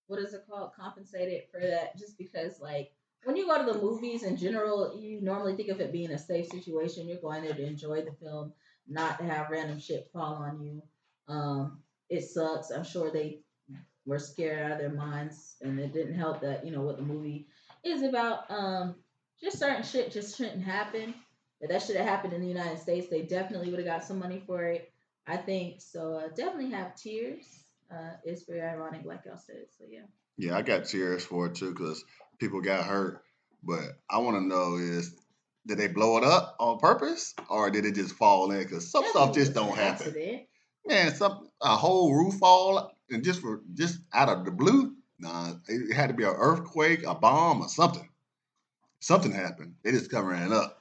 what is it called, compensated for that. Just because, like, when you go to the movies in general, you normally think of it being a safe situation. You're going there to enjoy the film, not to have random shit fall on you. It sucks. I'm sure they were scared out of their minds, and it didn't help that what the movie is about. Just certain shit just shouldn't happen. If that should have happened in the United States, they definitely would have got some money for it. I think so. Definitely have tears. It's very ironic, like y'all said. So yeah. Yeah, I got tears for it too because people got hurt. But I want to know is, did they blow it up on purpose or did it just fall in? Because some stuff just don't happen. Accident. Man, a whole roof fall and just out of the blue. Nah, it had to be an earthquake, a bomb, or something. Something happened. They just covering it up.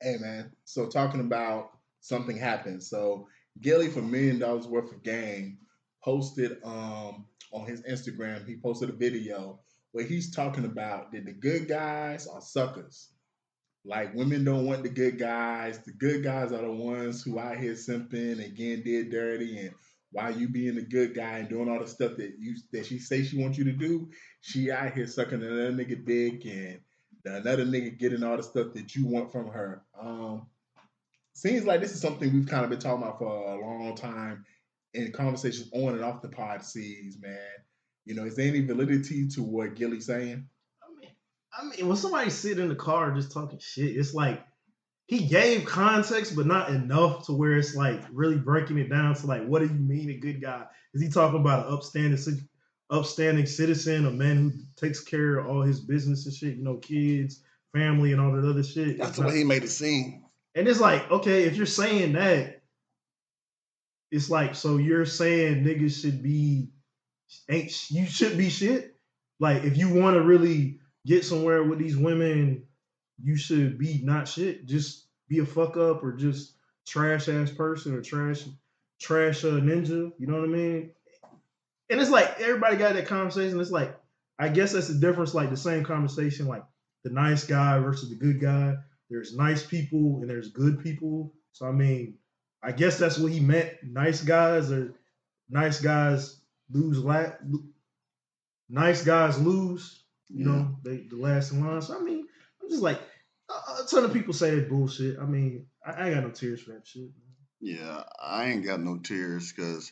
Hey man, so talking about something happened. So Gillie for $1 million worth of game posted on his Instagram. He posted a video where he's talking about that the good guys are suckers. Like women don't want the good guys. The good guys are the ones who out here simping and getting did dirty. And while you being the good guy and doing all the stuff that she say she wants you to do, she out here sucking another nigga dick and another nigga getting all the stuff that you want from her. Seems like this is something we've kind of been talking about for a long time in conversations on and off the pod seas, man. Is there any validity to what Gillie's saying? I mean, when somebody sit in the car just talking shit, it's like he gave context, but not enough to where it's like really breaking it down to like, what do you mean a good guy? Is he talking about an upstanding citizen, a man who takes care of all his business and shit, kids, family, and all that other shit? That's the way he made it seem. And it's like, okay, if you're saying that, it's like, so you're saying niggas shouldn't be shit? Like, if you want to really get somewhere with these women, you should be not shit. Just be a fuck up or just trash ass person or trash ninja. You know what I mean? And it's like everybody got that conversation. It's like, I guess that's the difference. Like the same conversation, like the nice guy versus the good guy. There's nice people and there's good people. So I mean, I guess that's what he meant. Nice guys lose. Nice guys lose. They the last in line. So I mean, I'm just like, a ton of people say that bullshit. I mean, I ain't got no tears for that shit. Man. Yeah, I ain't got no tears because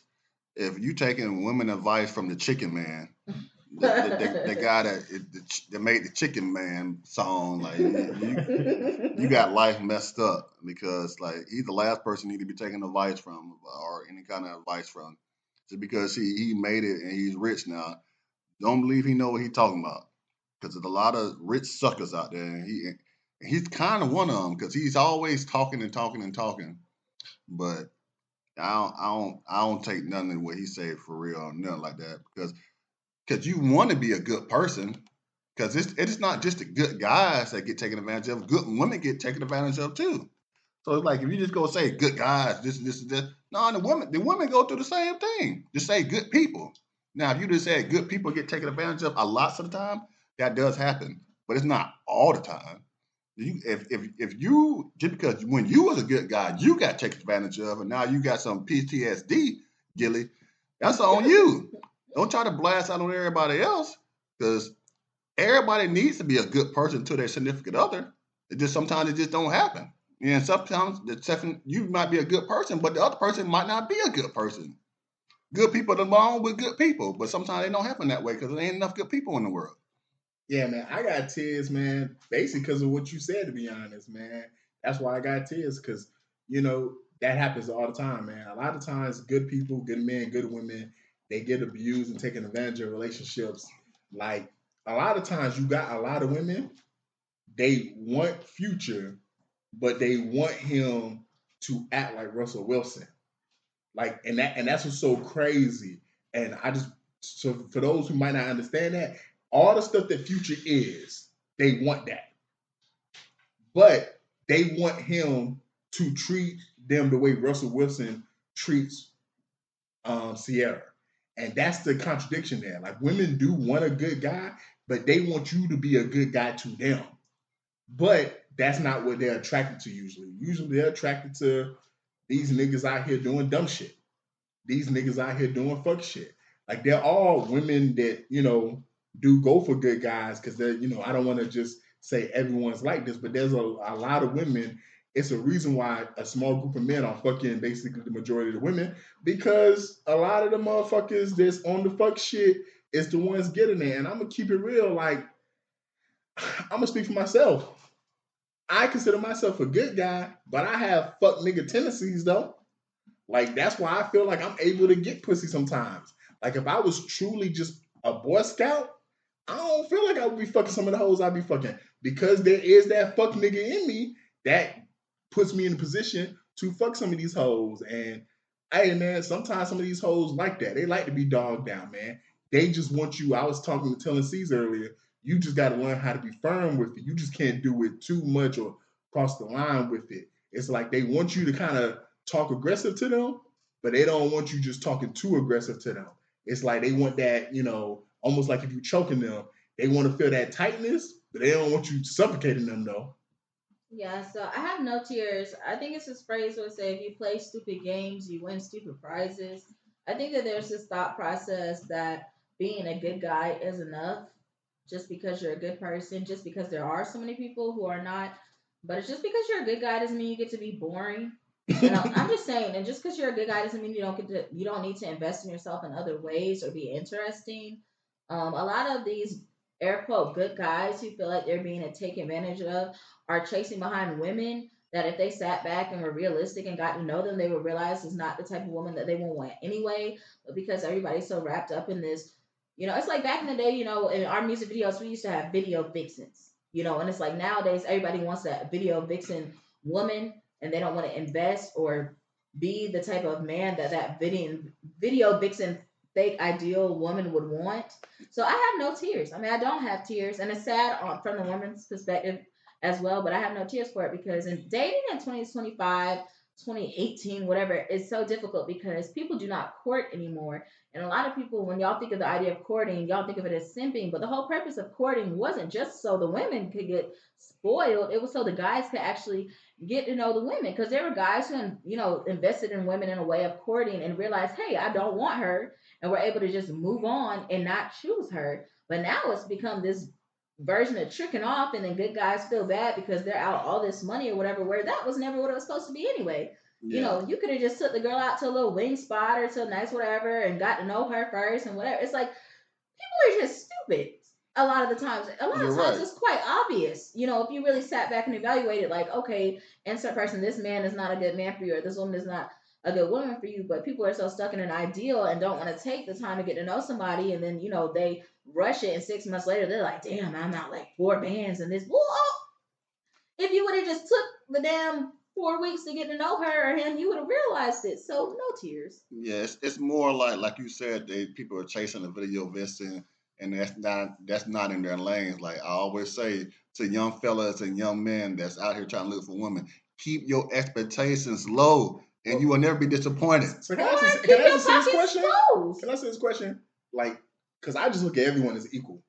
if you taking women advice from the Chicken Man, the guy that made the Chicken Man song, like you got life messed up because like he's the last person you need to be taking advice from or any kind of advice from, just because he made it and he's rich now. Don't believe he know what he's talking about. Because there's a lot of rich suckers out there, and he's kind of one of them because he's always talking and talking and talking. But I don't take nothing of what he said for real or nothing like that because you want to be a good person because it's not just the good guys that get taken advantage of. Good women get taken advantage of too. So it's like if you just go say good guys, this, no, the women go through the same thing. Just say good people. Now, if you just say good people get taken advantage of a lot of the time, that does happen, but it's not all the time. If you just because when you was a good guy, you got taken advantage of, and now you got some PTSD, Gillie, that's on you. Don't try to blast out on everybody else because everybody needs to be a good person to their significant other. Sometimes it just don't happen. And sometimes you might be a good person, but the other person might not be a good person. Good people belong with good people, but sometimes it don't happen that way because there ain't enough good people in the world. Yeah, man, I got tears, man, basically because of what you said, to be honest, man. That's why I got tears because, that happens all the time, man. A lot of times, good people, good men, good women, they get abused and taken advantage of relationships. Like, a lot of times you got a lot of women, they want Future, but they want him to act like Russell Wilson. Like, and that's what's so crazy. And so for those who might not understand that, all the stuff that Future is, they want that. But they want him to treat them the way Russell Wilson treats Sierra. And that's the contradiction there. Like, women do want a good guy, but they want you to be a good guy to them. But that's not what they're attracted to usually. Usually they're attracted to these niggas out here doing dumb shit. These niggas out here doing fuck shit. Like, they're all women that, do go for good guys because they're, I don't want to just say everyone's like this, but there's a lot of women. It's a reason why a small group of men are fucking basically the majority of the women, because a lot of the motherfuckers that's on the fuck shit is the ones getting there. And I'm going to keep it real. Like, I'm going to speak for myself. I consider myself a good guy, but I have fuck nigga tendencies though. Like, that's why I feel like I'm able to get pussy sometimes. Like, if I was truly just a Boy Scout, I don't feel like I would be fucking some of the hoes I'd be fucking. Because there is that fuck nigga in me that puts me in a position to fuck some of these hoes. And, hey, man, sometimes some of these hoes like that. They like to be dogged down, man. They just want you. I was telling C's earlier, you just got to learn how to be firm with it. You just can't do it too much or cross the line with it. It's like they want you to kind of talk aggressive to them, but they don't want you just talking too aggressive to them. It's like they want that, almost like if you're choking them, they want to feel that tightness, but they don't want you suffocating them though. Yeah, so I have no tears. I think it's this phrase where it say if you play stupid games, you win stupid prizes. I think that there's this thought process that being a good guy is enough just because you're a good person, just because there are so many people who are not. But it's just because you're a good guy doesn't mean you get to be boring. And I'm just saying, and just because you're a good guy doesn't mean you don't need to invest in yourself in other ways or be interesting. A lot of these air quote good guys who feel like they're being taken advantage of are chasing behind women that if they sat back and were realistic and got to know them, they would realize is not the type of woman that they will want anyway. But because everybody's so wrapped up in this, it's like back in the day, in our music videos, we used to have video vixens, and it's like nowadays everybody wants that video vixen woman and they don't want to invest or be the type of man that video vixen fake ideal woman would want. So I have no tears. I mean, I don't have tears, and it's sad from the woman's perspective as well, but I have no tears for it because in dating in 2025, 2018, whatever, is so difficult because people do not court anymore. And a lot of people, when y'all think of the idea of courting, y'all think of it as simping, but the whole purpose of courting wasn't just so the women could get spoiled. It was so the guys could actually get to know the women, because there were guys who, invested in women in a way of courting and realized, hey, I don't want her, and were able to just move on and not choose her. But now it's become this version of tricking off, and then good guys feel bad because they're out all this money or whatever, where that was never what it was supposed to be anyway. Yeah. You could have just took the girl out to a little wing spot or to a nice whatever and got to know her first and whatever. It's like people are just stupid a lot of the times. A lot of times it's quite obvious, if you really sat back and evaluated, like, okay, insert person, this man is not a good man for you, or this woman is not a good woman for you. But people are so stuck in an ideal and don't want to take the time to get to know somebody, and then they rush it, and 6 months later they're like, damn, I'm out like 4 bands and this. Whoa! If you would have just took the damn 4 weeks to get to know her or him, you would have realized it. So no tears. Yeah, it's more like you said, people are chasing the video vixen, and that's not in their lanes. Like I always say to young fellas and young men that's out here trying to look for women, keep your expectations low, and you will never be disappointed. So can I ask this question? Like, because I just look at everyone as equal.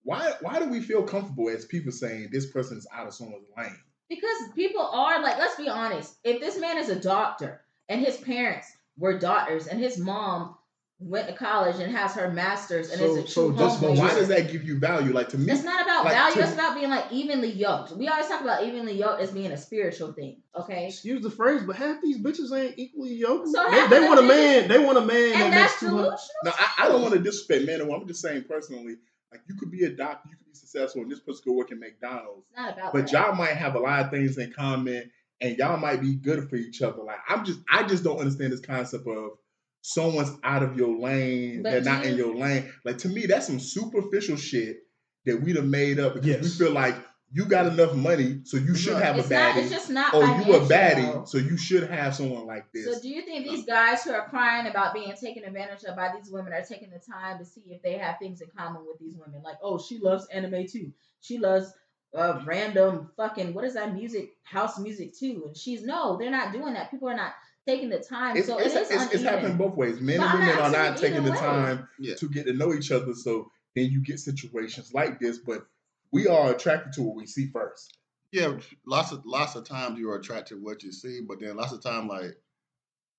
Why do we feel comfortable as people saying this person is out of someone's lane? Because people are like, let's be honest. If this man is a doctor and his parents were doctors and his mom went to college and has her master's and is a true homemaker, why does that give you value? Like, to me, it's not about value. It's about being like evenly yoked. We always talk about evenly yoked as being a spiritual thing. Okay. Excuse the phrase, but half these bitches ain't equally yoked. So they want a man. They want a man. And that's delusional. No, I don't want to disrespect men or women. I'm just saying personally. Like, you could be a doctor, you could be successful, and this person could work at McDonald's. It's not about but that. Y'all might have a lot of things in common, and y'all might be good for each other. Like, I just don't understand this concept of someone's out of your lane, they're not in your lane. Like, to me, that's some superficial shit that we done made up because we feel like you got enough money, so you should have a baddie. It's just not or financial, you a baddie, though. so you should have someone like this. So do you think these guys who are crying about being taken advantage of by these women are taking the time to see if they have things in common with these women? Like, oh, she loves anime too. She loves random fucking, what is that music, house music too. And no, they're not doing that. People are not taking the time. It's happening both ways. Men and women are not taking the time to get to know each other. So then you get situations like this. But we are attracted to what we see first. Yeah, lots of times you are attracted to what you see, but then lots of time like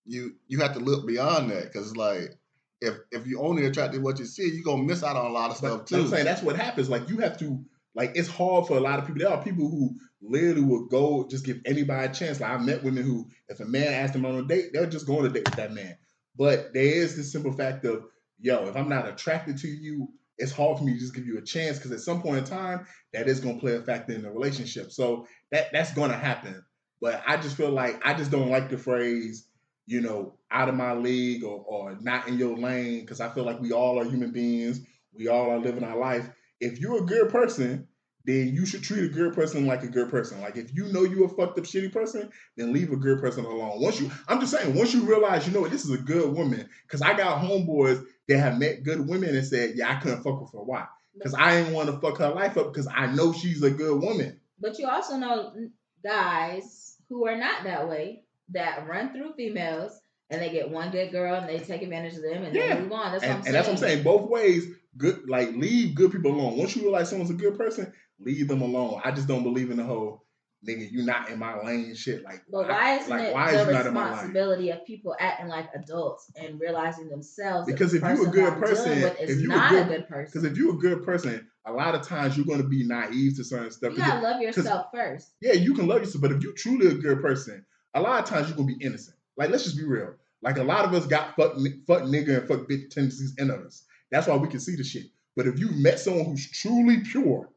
you have to look beyond that because like if you only attracted to what you see, you're gonna miss out on a lot of stuff too. I'm saying that's what happens. Like you have to. Like, it's hard for a lot of people. There are people who literally will go just give anybody a chance. Like, I've met women who, if a man asked them on a date, they'll just go on a date with that man. But there is this simple fact of, if I'm not attracted to you, it's hard for me to just give you a chance because at some point in time, that is going to play a factor in the relationship. So that's going to happen. But I just feel like I just don't like the phrase, out of my league or not in your lane because I feel like we all are human beings. We all are living our life. If you're a good person, then you should treat a good person like a good person. Like if you know you're a fucked up shitty person, then leave a good person alone. Once you realize, this is a good woman, because I got homeboys that have met good women and said, yeah, I couldn't fuck with her. Why? Because I didn't want to fuck her life up because I know she's a good woman. But you also know guys who are not that way, that run through females and they get one good girl and they take advantage of them and they move on. That's what I'm saying. And that's what I'm saying. Both ways. Good, like leave good people alone. Once you realize someone's a good person, leave them alone. I just don't believe in the whole nigga, you not in my lane shit. Like, but why isn't it the responsibility of people acting like adults and realizing themselves? Because if you're a good person, if you're a good person, a lot of times you're going to be naive to certain stuff. You gotta love yourself first. Yeah, you can love yourself, but if you're truly a good person, a lot of times you're gonna be innocent. Like, let's just be real. Like, a lot of us got fuck nigga and fuck bitch tendencies in us. That's why we can see the shit. But if you met someone who's truly pure,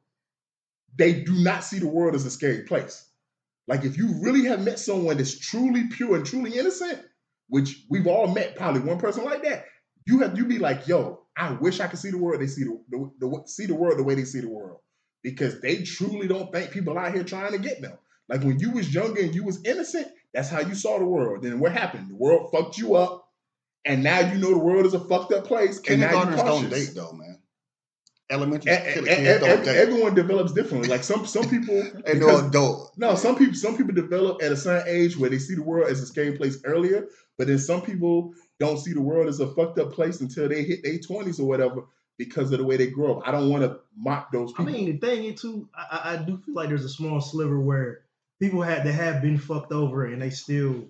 they do not see the world as a scary place. Like, if you really have met someone that's truly pure and truly innocent, which we've all met probably one person like that, you be like, yo, I wish I could see the world. They see the world the way they see the world, because they truly don't think people out here trying to get them. Like, when you was younger and you was innocent, that's how you saw the world. Then what happened? The world fucked you up. And now you know the world is a fucked up place. Kindergartners don't date though, man. Elementary kids don't date. Everyone develops differently. Like some people, adult. No, some people develop at a certain age where they see the world as a scary place earlier. But then some people don't see the world as a fucked up place until they hit their 20s or whatever because of the way they grow up. I don't want to mock those people. I mean, the thing is too, I do feel like there's a small sliver where people have been fucked over and they still.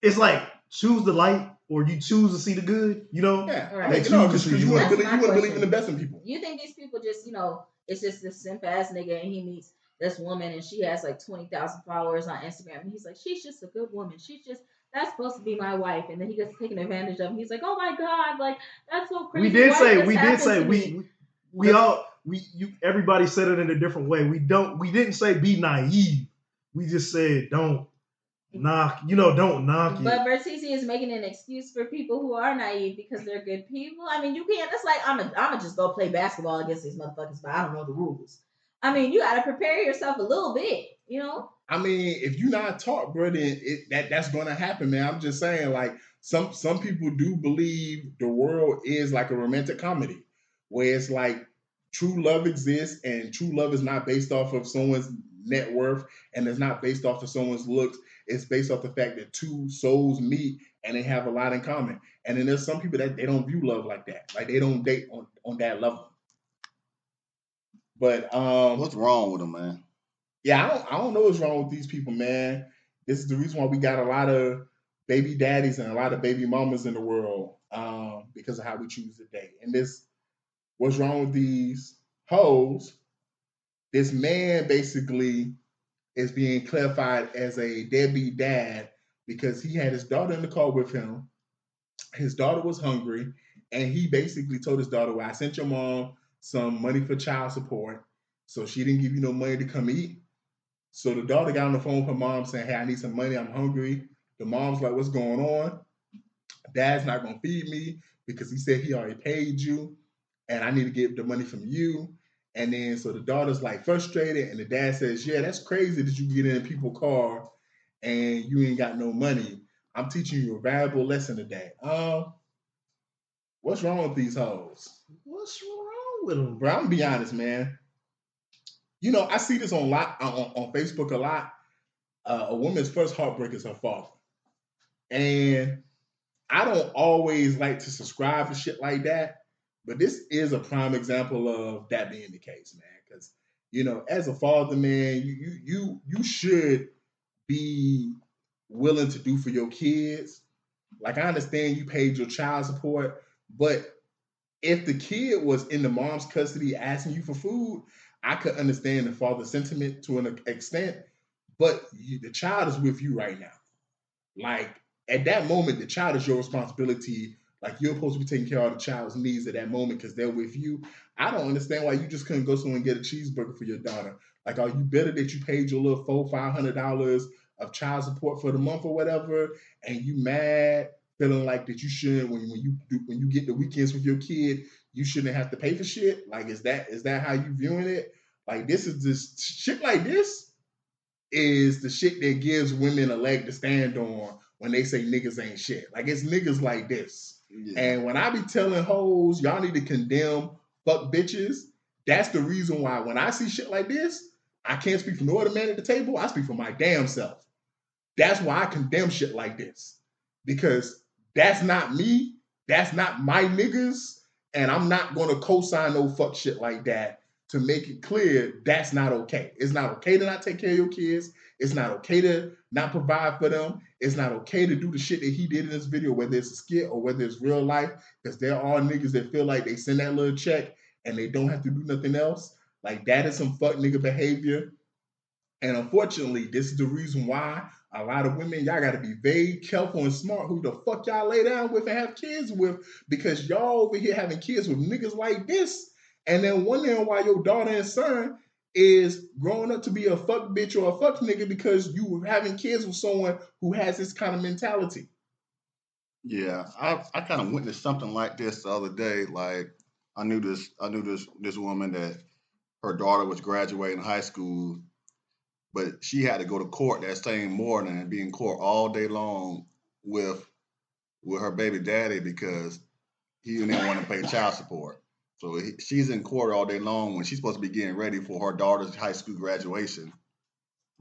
It's like choose the light. Or you choose to see the good, Yeah, right. Because you want to believe in the best in people. You think these people just, it's just this simp ass nigga and he meets this woman and she has like 20,000 followers on Instagram and he's like, she's just a good woman. That's supposed to be my wife. And then he gets taken advantage of. And he's like, oh my God, like that's so crazy. Everybody said it in a different way. We didn't say be naive. We just said don't knock it. But Bertisi is making an excuse for people who are naive because they're good people. I mean, you can't. It's like I'm just go play basketball against these motherfuckers, but I don't know the rules. I mean, you got to prepare yourself a little bit, I mean, if you're not taught, bro, then that's going to happen, man. I'm just saying, like some people do believe the world is like a romantic comedy, where it's like true love exists, and true love is not based off of someone's net worth, and it's not based off of someone's looks. It's based off the fact that two souls meet and they have a lot in common. And then there's some people that they don't view love like that. Like they don't date on that level. But what's wrong with them, man? Yeah, I don't know what's wrong with these people, man. This is the reason why we got a lot of baby daddies and a lot of baby mamas in the world, because of how we choose to date. And what's wrong with these hoes? This man basically is being clarified as a deadbeat dad because he had his daughter in the car with him. His daughter was hungry, and he basically told his daughter, well, I sent your mom some money for child support, so she didn't give you no money to come eat. So the daughter got on the phone with her mom saying, hey, I need some money, I'm hungry. The mom's like, what's going on? Dad's not going to feed me because he said he already paid you, and I need to get the money from you. And then so the daughter's like frustrated, and the dad says, "Yeah, that's crazy that you get in people's car and you ain't got no money. I'm teaching you a valuable lesson today." What's wrong with these hoes? What's wrong with them? Bro, I'm gonna be honest, man. You know, I see this on Facebook a lot. A woman's first heartbreak is her father, and I don't always like to subscribe to shit like that, but this is a prime example of that being the case, man. Because you know, as a father, man, you should be willing to do for your kids. Like I understand you paid your child support, but if the kid was in the mom's custody asking you for food, I could understand the father's sentiment to an extent, but the child is with you right now. Like at that moment, the child is your responsibility. Like you're supposed to be taking care of the child's needs at that moment because they're with you. I don't understand why you just couldn't go somewhere and get a cheeseburger for your daughter. Like, are you better that you paid your little $400-$500 of child support for the month or whatever, and you mad, feeling like that you shouldn't when you get the weekends with your kid, you shouldn't have to pay for shit? Like, is that how you viewing it? Like, this is this shit like this is the shit that gives women a leg to stand on when they say niggas ain't shit. Like, it's niggas like this. Yeah. And when I be telling hoes, y'all need to condemn fuck bitches, that's the reason why when I see shit like this, I can't speak for no other man at the table. I speak for my damn self. That's why I condemn shit like this. Because that's not me. That's not my niggas. And I'm not going to co-sign no fuck shit like that to make it clear that's not okay. It's not okay to not take care of your kids. It's not okay to not provide for them. It's not okay to do the shit that he did in this video, whether it's a skit or whether it's real life, because there are niggas that feel like they send that little check and they don't have to do nothing else. Like, that is some fuck nigga behavior. And unfortunately, this is the reason why a lot of women, y'all got to be very careful and smart who the fuck y'all lay down with and have kids with, because y'all over here having kids with niggas like this, and then wondering why your daughter and son is growing up to be a fuck bitch or a fuck nigga because you were having kids with someone who has this kind of mentality. Yeah, I kind of witnessed something like this the other day. Like, I knew this woman that her daughter was graduating high school, but she had to go to court that same morning and be in court all day long with her baby daddy because he didn't want to pay child support. So she's in court all day long when she's supposed to be getting ready for her daughter's high school graduation,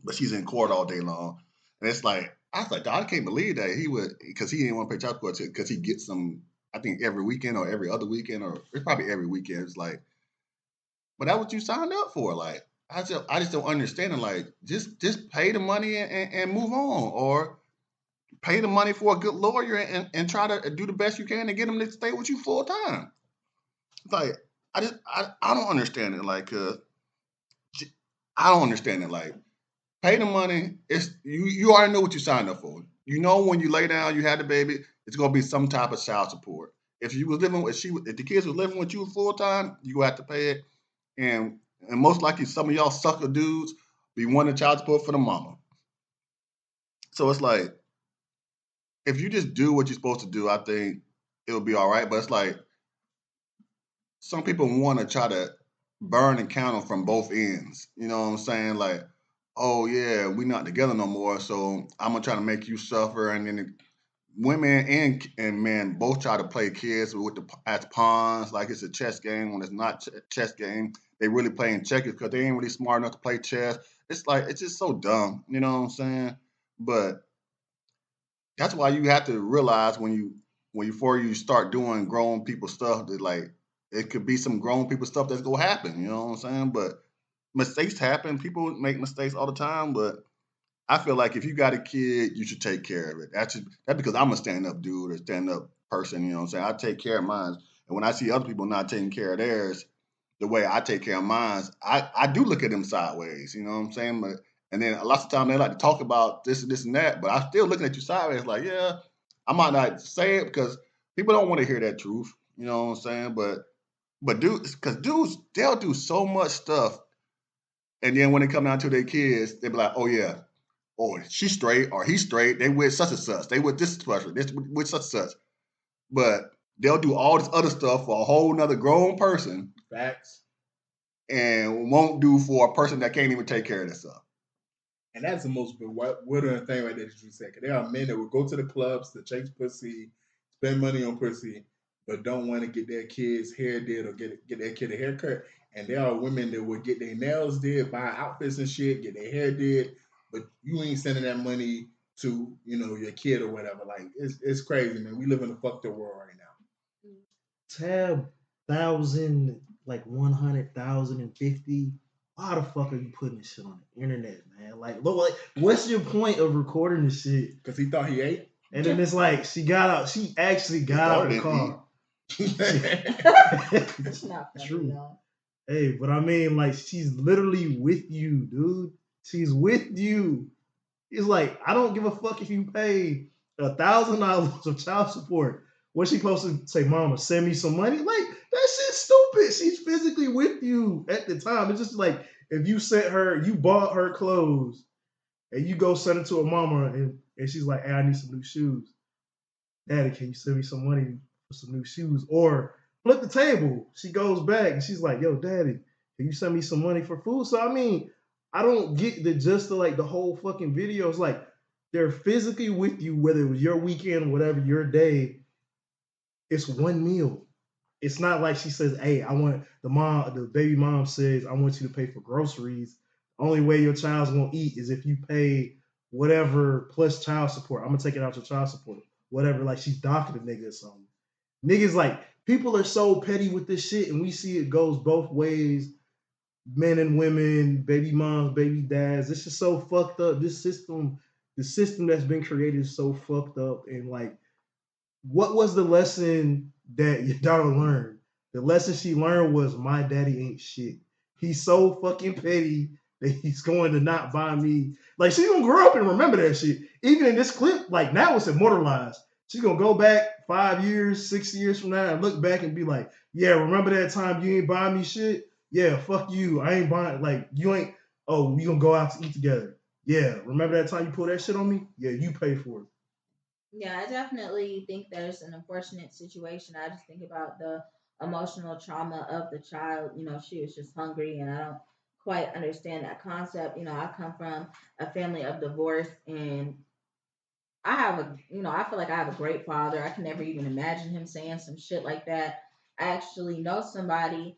but she's in court all day long. And it's like, I was like, I can't believe that he would, because he didn't want to pay child support because he gets some, I think every weekend or every other weekend, or it's probably every weekend. It's like, but that's what you signed up for. Like, I just don't understand it. Like, just pay the money and move on, or pay the money for a good lawyer and try to do the best you can to get them to stay with you full time. It's like, I don't understand it. Like, I don't understand it. Like, pay the money. It's you already know what you signed up for. You know when you lay down, you had the baby, it's gonna be some type of child support. If you was living with if the kids was living with you full time, you gonna have to pay it. And most likely some of y'all sucker dudes be wanting child support for the mama. So it's like, if you just do what you're supposed to do, I think it'll be all right. But it's like, some people want to try to burn and count them from both ends. You know what I'm saying? Like, oh yeah, we're not together no more, so I'm gonna try to make you suffer. And then women and men both try to play kids as pawns, like it's a chess game when it's not a chess game. They really playing checkers because they ain't really smart enough to play chess. It's like, it's just so dumb. You know what I'm saying? But that's why you have to realize before you start doing grown people stuff, that like, it could be some grown people stuff that's gonna happen. You know what I'm saying? But mistakes happen. People make mistakes all the time. But I feel like if you got a kid, you should take care of it. That's because I'm a stand-up dude or stand-up person. You know what I'm saying? I take care of mine. And when I see other people not taking care of theirs the way I take care of mine, I do look at them sideways. You know what I'm saying? But and then lots of time they like to talk about this and this and that, but I'm still looking at you sideways like, yeah, I might not say it because people don't want to hear that truth. You know what I'm saying? But dudes, because dudes, they'll do so much stuff, and then when they come down to their kids, they be like, oh yeah, oh, she's straight or he's straight. They with such and such. They with this special. This with such and such. But they'll do all this other stuff for a whole nother grown person. Facts. and won't do for a person that can't even take care of themselves. And that's the most bewildering thing right there that you said. Because there are men that will go to the clubs to chase pussy, spend money on pussy, but don't want to get their kids' hair did or get their kid a haircut. And there are women that will get their nails did, buy outfits and shit, get their hair did, but you ain't sending that money to your kid or whatever. Like it's crazy, man. We live in a fucked up world right now. Tab 1,000, like 100,050. Why the fuck are you putting this shit on the internet, man? Like, look, like, what's your point of recording this shit? Because he thought he ate. And then it's like she actually got out the car. It's not funny, true. though. Hey, but I mean, like, she's literally with you, dude. She's with you. It's like, I don't give a fuck if you pay $1,000 of child support. What's she supposed to say, Mama, send me some money? Like, that shit's stupid. She's physically with you at the time. It's just like, if you bought her clothes, and you go send it to her mama, and she's like, hey, I need some new shoes. Daddy, can you send me some money for some new shoes? Or flip the table. She goes back, and she's like, yo, Daddy, can you send me some money for food? So, I mean, I don't get the gist of, like, the whole fucking video. It's like, they're physically with you, whether it was your weekend, whatever, your day. It's one meal. It's not like she says, hey, the baby mom says, I want you to pay for groceries. Only way your child's gonna eat is if you pay whatever plus child support. I'm gonna take it out your child support. Whatever, like she's docking a nigga or something. Niggas, like, people are so petty with this shit, and we see it goes both ways. Men and women, baby moms, baby dads. This is so fucked up. The system that's been created is so fucked up. And like, what was the lesson that your daughter learned? The lesson she learned was my daddy ain't shit. He's so fucking petty that he's going to not buy me. Like, she's gonna grow up and remember that shit. Even in this clip, like, now it's immortalized. She's gonna go back 5 years, 6 years from now and look back and be like, yeah, remember that time you ain't buy me shit? Yeah, fuck you. I ain't buying, like, you ain't, oh, we gonna go out to eat together. Yeah, remember that time you pulled that shit on me? Yeah, you pay for it. Yeah, I definitely think there's an unfortunate situation. I just think about the emotional trauma of the child. She was just hungry, and I don't quite understand that concept. I come from a family of divorce, and I feel like I have a great father. I can never even imagine him saying some shit like that. I actually know somebody,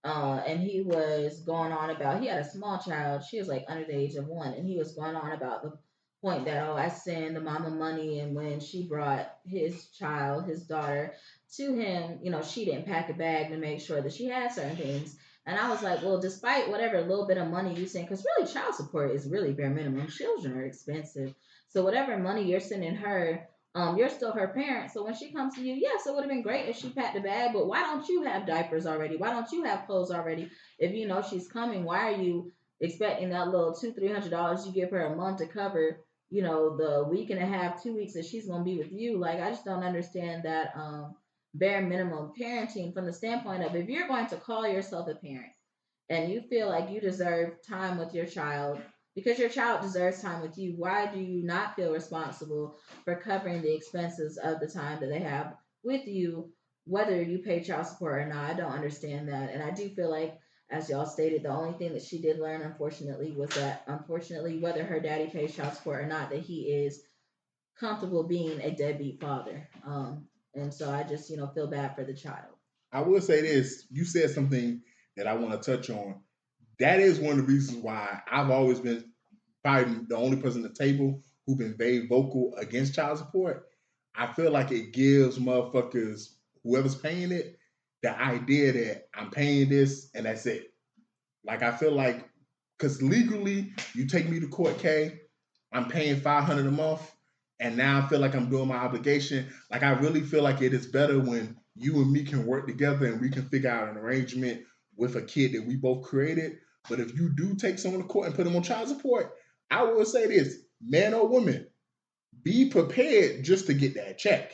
and he was going on about, he had a small child. She was like under the age of 1, and he was going on about the point that, oh, I send the mama money, and when she brought his child, his daughter, to him, she didn't pack a bag to make sure that she had certain things. And I was like, well, despite whatever little bit of money you send, because really child support is really bare minimum. Children are expensive. So whatever money you're sending her, you're still her parent. So when she comes to you, yes, it would have been great if she packed the bag, but why don't you have diapers already? Why don't you have clothes already? If you know she's coming, why are you expecting that little $200-300 you give her a month to cover, the week and a half, 2 weeks that she's gonna be with you? Like, I just don't understand that bare minimum parenting from the standpoint of, if you're going to call yourself a parent and you feel like you deserve time with your child because your child deserves time with you, why do you not feel responsible for covering the expenses of the time that they have with you, whether you pay child support or not? I don't understand that. And I do feel like, as y'all stated, the only thing that she did learn, unfortunately, was that, whether her daddy pays child support or not, that he is comfortable being a deadbeat father. And so I just, feel bad for the child. I will say this. You said something that I want to touch on. That is one of the reasons why I've always been probably the only person at the table who's been very vocal against child support. I feel like it gives motherfuckers, whoever's paying it, the idea that I'm paying this and that's it. Like, I feel like, because legally, you take me to court, K, I'm paying $500 a month, and now I feel like I'm doing my obligation. Like, I really feel like it is better when you and me can work together and we can figure out an arrangement with a kid that we both created. But if you do take someone to court and put them on child support, I will say this, man or woman, be prepared just to get that check.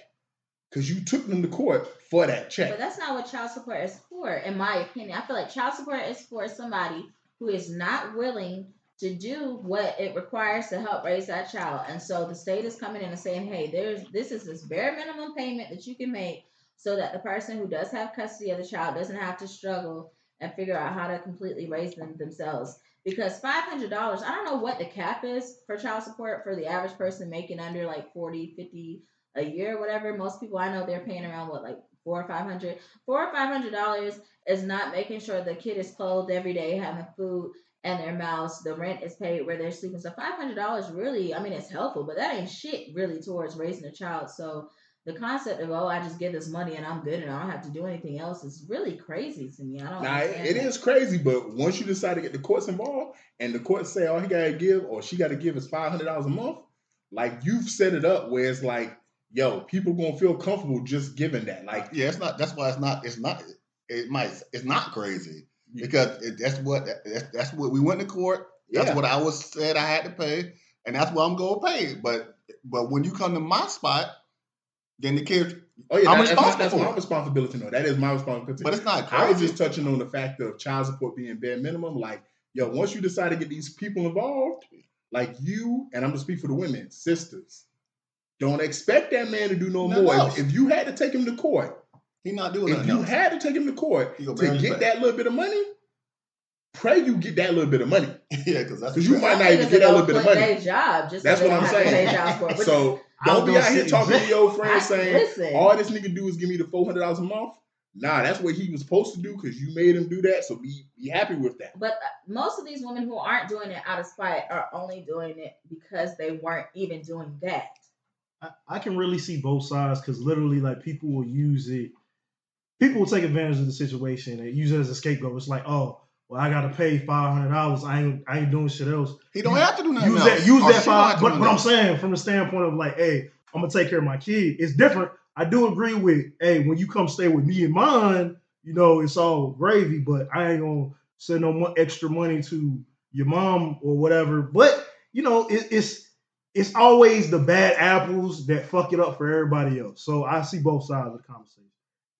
Because you took them to court for that check. But that's not what child support is for, in my opinion. I feel like child support is for somebody who is not willing to do what it requires to help raise that child. And so the state is coming in and saying, hey, this is this bare minimum payment that you can make so that the person who does have custody of the child doesn't have to struggle and figure out how to completely raise them themselves. Because $500, I don't know what the cap is for child support for the average person making under like 40, 50 a year or whatever. Most people I know they're paying around what, like $400 is not making sure the kid is clothed every day, having food in their mouths, the rent is paid where they're sleeping. So $500 really, I mean, it's helpful, but that ain't shit really towards raising a child. So the concept of, oh, I just give this money and I'm good and I don't have to do anything else is really crazy to me. I don't Now understand it that. is crazy, but once you decide to get the courts involved, and the courts say all he gotta give or she gotta give is $500 a month, like you've set it up where it's like, yo, people gonna feel comfortable just giving that. Like, Yeah, it's not. That's why it's not crazy because that's what we went to court. That's yeah, what I was said I had to pay, and that's what I'm gonna pay. But when you come to my spot, then the kids, oh yeah, I'm that's responsible my for it. responsibility. No, that is my responsibility. But it's not I was crazy. just touching on the fact of child support being bare minimum. Like, yo, once you decide to get these people involved, like you, and I'm gonna speak for the women, sisters, don't expect that man to do no Nothing more. else. If you had to take him to court, He's not doing if nothing you else. had to take him to court He gonna to barely get pay. that little bit of money, pray you get that little bit of money. Yeah, because Because you might not even Niggas get that will little bit of quit money. their job just That's so they what don't I'm have to saying. pay child support. So I don't was be gonna out here say- talking to your friend saying Listen. all this nigga do is give me the $400 a month. Nah, that's what he was supposed to do because you made him do that. So be happy with that. But most of these women who aren't doing it out of spite are only doing it because they weren't even doing that. I can really see both sides because literally, like, people will use it. People will take advantage of the situation and use it as a scapegoat. It's like, oh, well, I gotta pay $500. I ain't doing shit else. he don't have to do nothing Use else. that. Use Or that she don't have five. to But do I'm nothing saying from the standpoint of like, hey, I'm gonna take care of my kid. It's different. I do agree with, hey, when you come stay with me and mine, you know, it's all gravy. But I ain't gonna send no extra money to your mom or whatever. But you know, it's always the bad apples that fuck it up for everybody else. So I see both sides of the conversation.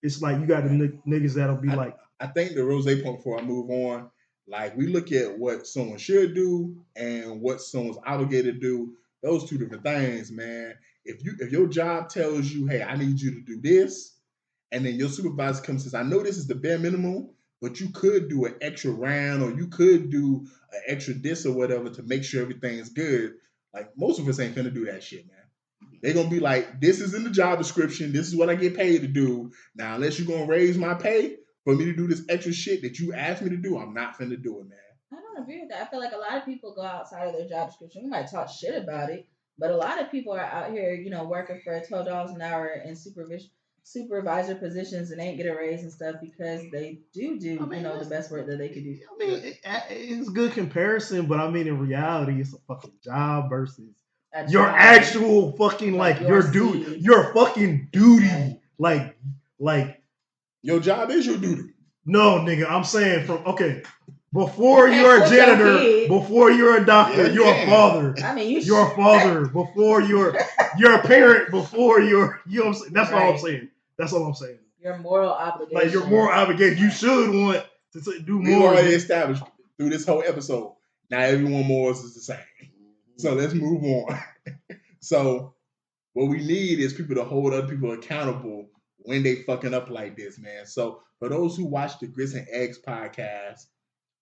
It's like you got the niggas that'll be like, I think the rose point before I move on, like we look at what someone should do and what someone's obligated to do. Those two different things, man. If your job tells you, hey, I need you to do this, and then your supervisor comes and says, I know this is the bare minimum, but you could do an extra round or you could do an extra this or whatever to make sure everything's good. Like most of us ain't finna do that shit, man. They're gonna be like, this is in the job description, this is what I get paid to do. Now, unless you're gonna raise my pay for me to do this extra shit that you asked me to do, I'm not finna do it, man. I don't agree with that. I feel like a lot of people go outside of their job description. We might talk shit about it, but a lot of people are out here, you know, working for $12 an hour in supervisor positions and ain't get a raise and stuff because they do, you know, the best work that they could do. I mean, it's good comparison, but I mean, in reality, it's a fucking job versus A your job. actual fucking like Like your your duty, seed. your fucking duty. Right. Like Your job is your duty. no, nigga. I'm saying before You you're a can't put your janitor, kid- before you're a doctor, Yeah, you're a yeah. father. I mean, You're a father before you're a parent before you're, you know what I'm saying? That's all I'm Right. saying. That's all I'm saying. Your moral obligation. Like your moral obligation, you should want to do We've more. already established through this whole episode. Not everyone more is the same. So let's move on. So what we need is people to hold other people accountable when they fucking up like this, man. So for those who watch the Grits and Eggs podcast,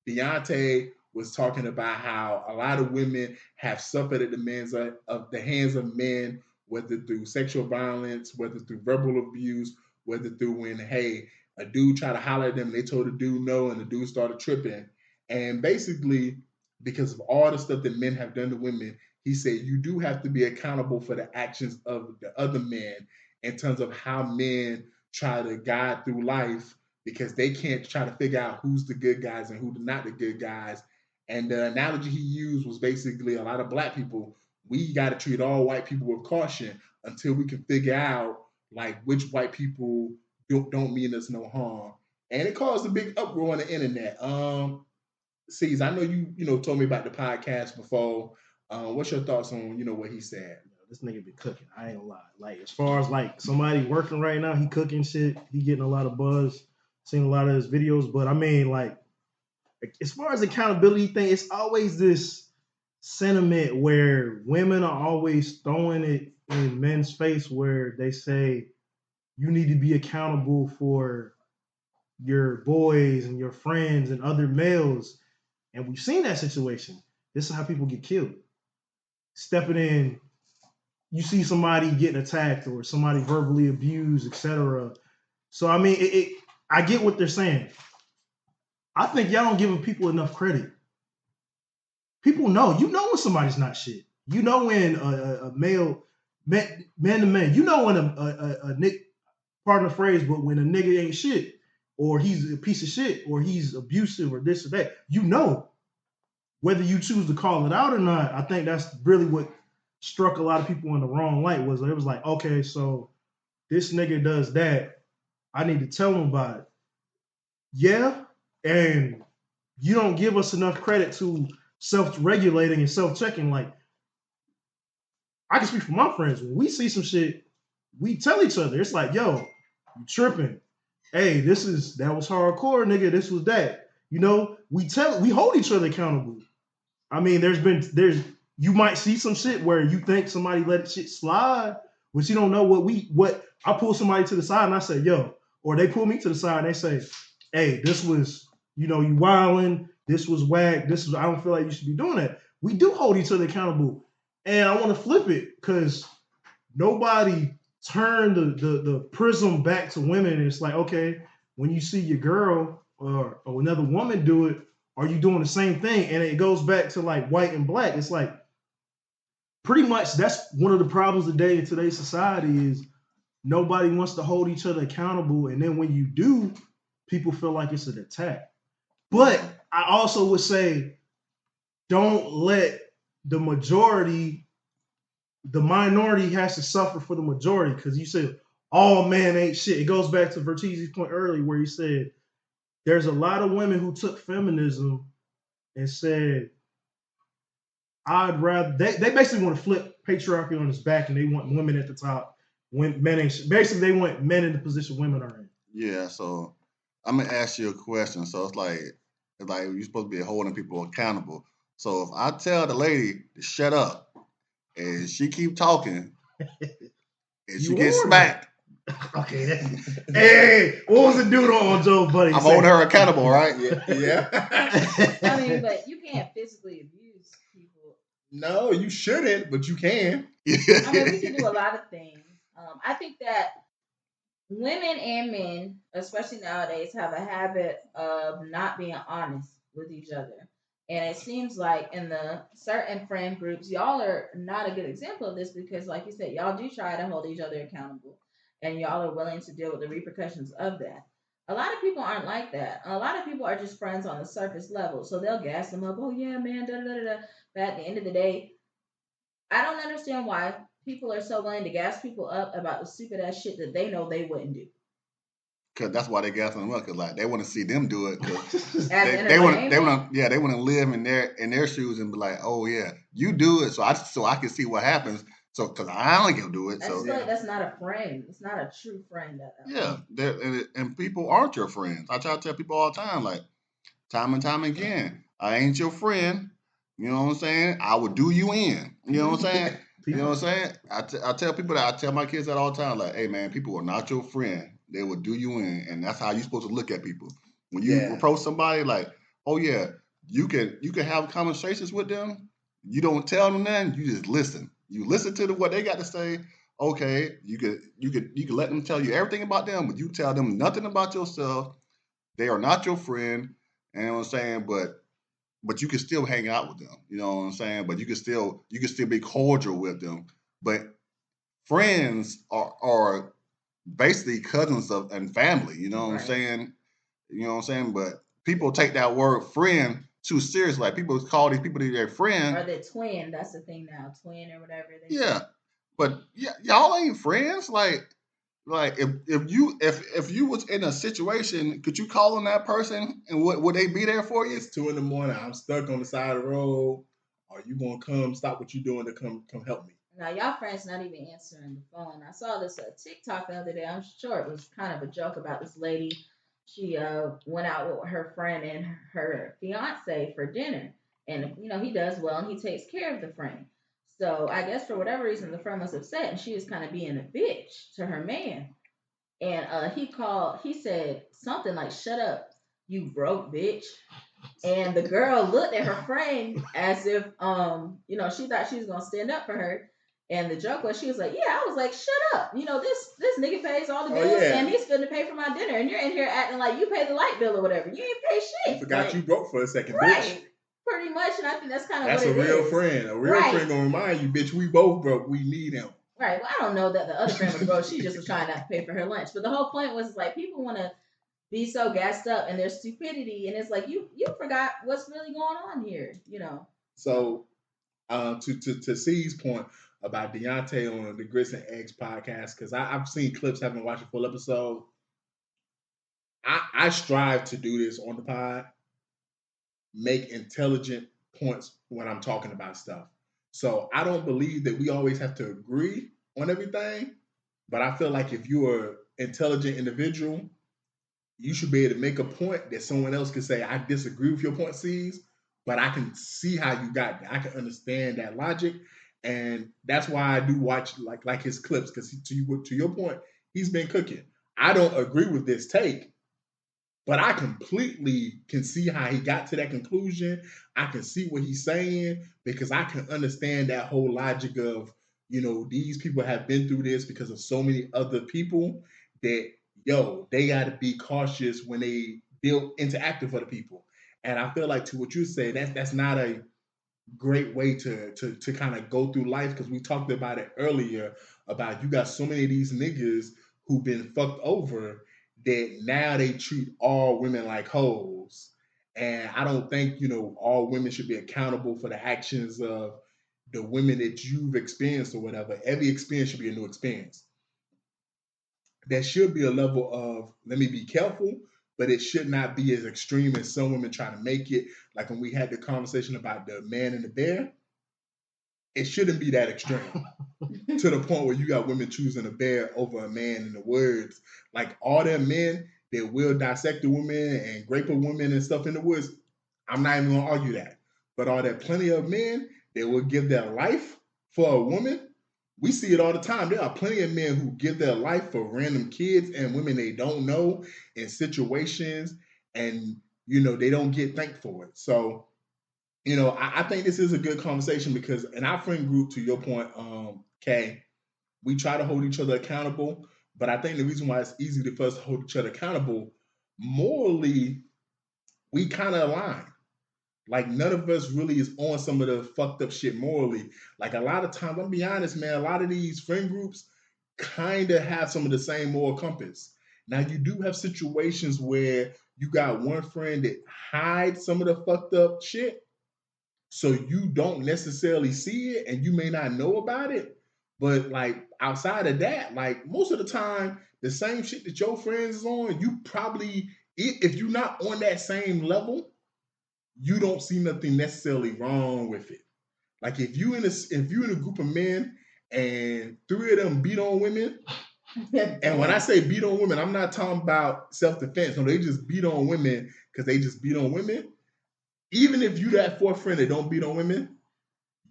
Deontay was talking about how a lot of women have suffered at the hands of men, whether through sexual violence, whether through verbal abuse, whether through when, hey, a dude tried to holler at them and they told the dude no and the dude started tripping. And basically, because of all the stuff that men have done to women, he said you do have to be accountable for the actions of the other men in terms of how men try to guide through life because they can't try to figure out who's the good guys and who's not the good guys. And the analogy he used was basically a lot of black people, we got to treat all white people with caution until we can figure out like which white people don't mean us no harm. And it caused a big uproar on the internet. C's, I know you told me about the podcast before. What's your thoughts on what he said? This nigga be cooking. I ain't gonna lie. Like as far as like somebody working right now, he cooking shit. He getting a lot of buzz. Seen a lot of his videos, but I mean like as far as accountability thing, it's always this sentiment where women are always throwing it in men's face where they say you need to be accountable for your boys and your friends and other males, and we've seen that situation. This is how people get killed. Stepping in, you see somebody getting attacked or somebody verbally abused, etc. So I mean, I get what they're saying. I think y'all don't give people enough credit. People know. You know when somebody's not shit. You know when a male, man to man. You know when a Nick, pardon the phrase, but when a nigga ain't shit, or he's a piece of shit, or he's abusive, or this or that. You know. Whether you choose to call it out or not, I think that's really what struck a lot of people in the wrong light. Was it was like, okay, so this nigga does that. I need to tell him about it. Yeah, and you don't give us enough credit to self-regulating and self-checking. Like, I can speak for my friends. When we see some shit, we tell each other. It's like, yo, you tripping. Hey, that was hardcore, nigga. This was that. You know, we hold each other accountable. I mean, you might see some shit where you think somebody let shit slide, but you don't know what I pull somebody to the side and I say, yo, or they pull me to the side and they say, hey, this was, you wilding, this was whack, I don't feel like you should be doing that. We do hold each other accountable. And I want to flip it because nobody turned the prism back to women. And it's like, okay, when you see your girl or another woman do it, are you doing the same thing? And it goes back to like white and black. It's like pretty much that's one of the problems today in today's society is nobody wants to hold each other accountable. And then when you do, people feel like it's an attack. But I also would say, don't let the minority has to suffer for the majority. Because you said, all man ain't shit. It goes back to Vertizi's point earlier where he said, there's a lot of women who took feminism and said, I'd rather, they basically want to flip patriarchy on its back and they want women at the top. When men ain't, basically they want men in the position women are in. Yeah, so I'm gonna ask you a question. So it's like you're supposed to be holding people accountable. So if I tell the lady to shut up and she keep talking and she gets smacked. Okay, hey, what was the dude on Joe Buddy? I'm holding her accountable, right? Yeah. I mean, but you can't physically abuse people. No, you shouldn't, but you can. I mean, we can do a lot of things. I think that women and men, especially nowadays, have a habit of not being honest with each other. And it seems like in the certain friend groups, y'all are not a good example of this because, like you said, y'all do try to hold each other accountable and y'all are willing to deal with the repercussions of that. A lot of people aren't like that. A lot of people are just friends on the surface level. So they'll gas them up. Oh, yeah, man, da da da da. But at the end of the day, I don't understand why people are so willing to gas people up about the stupid ass shit that they know they wouldn't do. Cause that's why they gassing them up. Cause like they want to see them do it. Cause As they want to live in their shoes and be like, oh yeah, you do it, so I can see what happens. So cause I only can do it. So like that's not a friend. It's not a true friend. Yeah, and people aren't your friends. I try to tell people all the time, like time and time again, I ain't your friend. You know what I'm saying? I would do you in. You know what I'm saying? You know what I'm saying? I tell people that. I tell my kids that all the time. Like, hey man, people are not your friend. They will do you in, and that's how you're supposed to look at people. When you approach somebody, like, oh yeah, you can have conversations with them. You don't tell them nothing. You just listen. You listen to what they got to say. Okay, you could let them tell you everything about them, but you tell them nothing about yourself. They are not your friend. You know what I'm saying? But you can still hang out with them. You know what I'm saying? But you can still be cordial with them. But friends are basically cousins and family. You know what I'm saying? You know what I'm saying? But people take that word friend too serious. Like people call these people their friend. Or the twin. That's the thing now. Twin or whatever. But y'all ain't friends. Like if you was in a situation, could you call on that person and would they be there for you? It's 2 a.m. I'm stuck on the side of the road. Are you gonna come stop what you're doing to come help me? Now y'all friends not even answering the phone. I saw this TikTok the other day. I'm sure it was kind of a joke about this lady. She went out with her friend and her fiance for dinner, and he does well and he takes care of the friend. So I guess for whatever reason the friend was upset and she was kind of being a bitch to her man. and he said something like, "Shut up, you broke bitch." And the girl looked at her friend as if, she thought she was gonna stand up for her. And the joke was, she was like, "Yeah," I was like, "Shut up, this nigga pays all the bills, and he's finna pay for my dinner, and you're in here acting like you pay the light bill or whatever. You ain't pay shit. You forgot like, you broke for a second, right, bitch. pretty much." And I think that's kind of That's what a it real is. friend. A real friend gonna remind you, bitch, we both broke. We need him. Right. Well, I don't know that the other friend was broke. She just was trying not to pay for her lunch. But the whole point was like, people want to be so gassed up in their stupidity, and it's like you forgot what's really going on here. So, to C's point about Deontay on the Grits and Eggs podcast, because I've seen clips, haven't watched a full episode. I strive to do this on the pod, make intelligent points when I'm talking about stuff. So I don't believe that we always have to agree on everything, but I feel like if you're an intelligent individual, you should be able to make a point that someone else can say, "I disagree with your point, C's, but I can see how you got there. I can understand that logic." And that's why I do watch like his clips, because to your point, he's been cooking. I don't agree with this take, but I completely can see how he got to that conclusion. I can see what he's saying, because I can understand that whole logic of, these people have been through this because of so many other people that, they got to be cautious when they deal interactive for the people. And I feel like, to what you say, that's not a great way to kind of go through life, because we talked about it earlier about, you got so many of these niggas who've been fucked over that now they treat all women like hoes. And I don't think, all women should be accountable for the actions of the women that you've experienced or whatever. Every experience should be a new experience. There should be a level of, let me be careful, but it should not be as extreme as some women try to make it. Like when we had the conversation about the man and the bear, it shouldn't be that extreme to the point where you got women choosing a bear over a man in the words. Like all them men that will dissect a woman and grape a woman and stuff in the woods, I'm not even going to argue that. But are there plenty of men that will give their life for a woman? We see it all the time. There are plenty of men who give their life for random kids and women they don't know in situations, and, they don't get thanked for it. So, I think this is a good conversation, because in our friend group, to your point, Kay, we try to hold each other accountable. But I think the reason why it's easy for us to hold each other accountable, morally, we kind of align. Like none of us really is on some of the fucked up shit morally. Like a lot of times, I'm be honest, man, a lot of these friend groups kind of have some of the same moral compass. Now you do have situations where you got one friend that hides some of the fucked up shit, so you don't necessarily see it and you may not know about it. But like outside of that, like most of the time, the same shit that your friends is on, you probably, if you're not on that same level, you don't see nothing necessarily wrong with it. Like if you in a group of men and three of them beat on women, and when I say beat on women, I'm not talking about self-defense. No, they just beat on women because they just beat on women. Even if you that fourth friend that don't beat on women,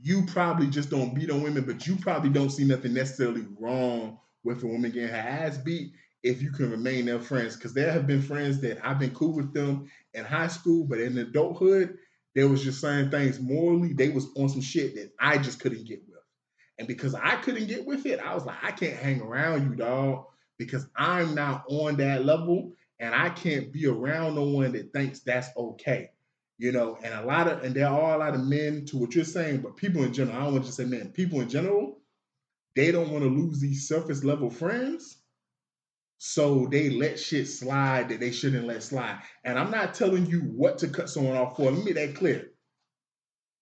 you probably just don't beat on women, but you probably don't see nothing necessarily wrong with a woman getting her ass beat if you can remain their friends. Because there have been friends that I've been cool with them in high school, but in adulthood, they was just saying things morally. They was on some shit that I just couldn't get with. And because I couldn't get with it, I was like, I can't hang around you, dog, because I'm not on that level, and I can't be around no one that thinks that's okay. And there are a lot of men, to what you're saying, but people in general, I don't want to just say men, people in general, they don't want to lose these surface level friends. So they let shit slide that they shouldn't let slide. And I'm not telling you what to cut someone off for. Let me make that clear.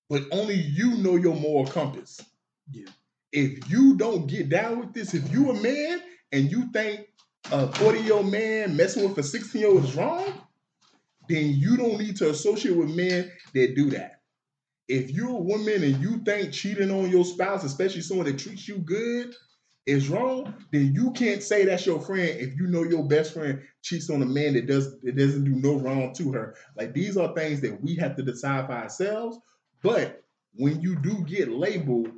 But only you know your moral compass. Yeah. If you don't get down with this, if you a man and you think a 40-year-old man messing with a 16-year-old is wrong, then you don't need to associate with men that do that. If you're a woman and you think cheating on your spouse, especially someone that treats you good, is wrong, then you can't say that's your friend if you know your best friend cheats on a man that doesn't do no wrong to her. Like, these are things that we have to decide for ourselves. But when you do get labeled,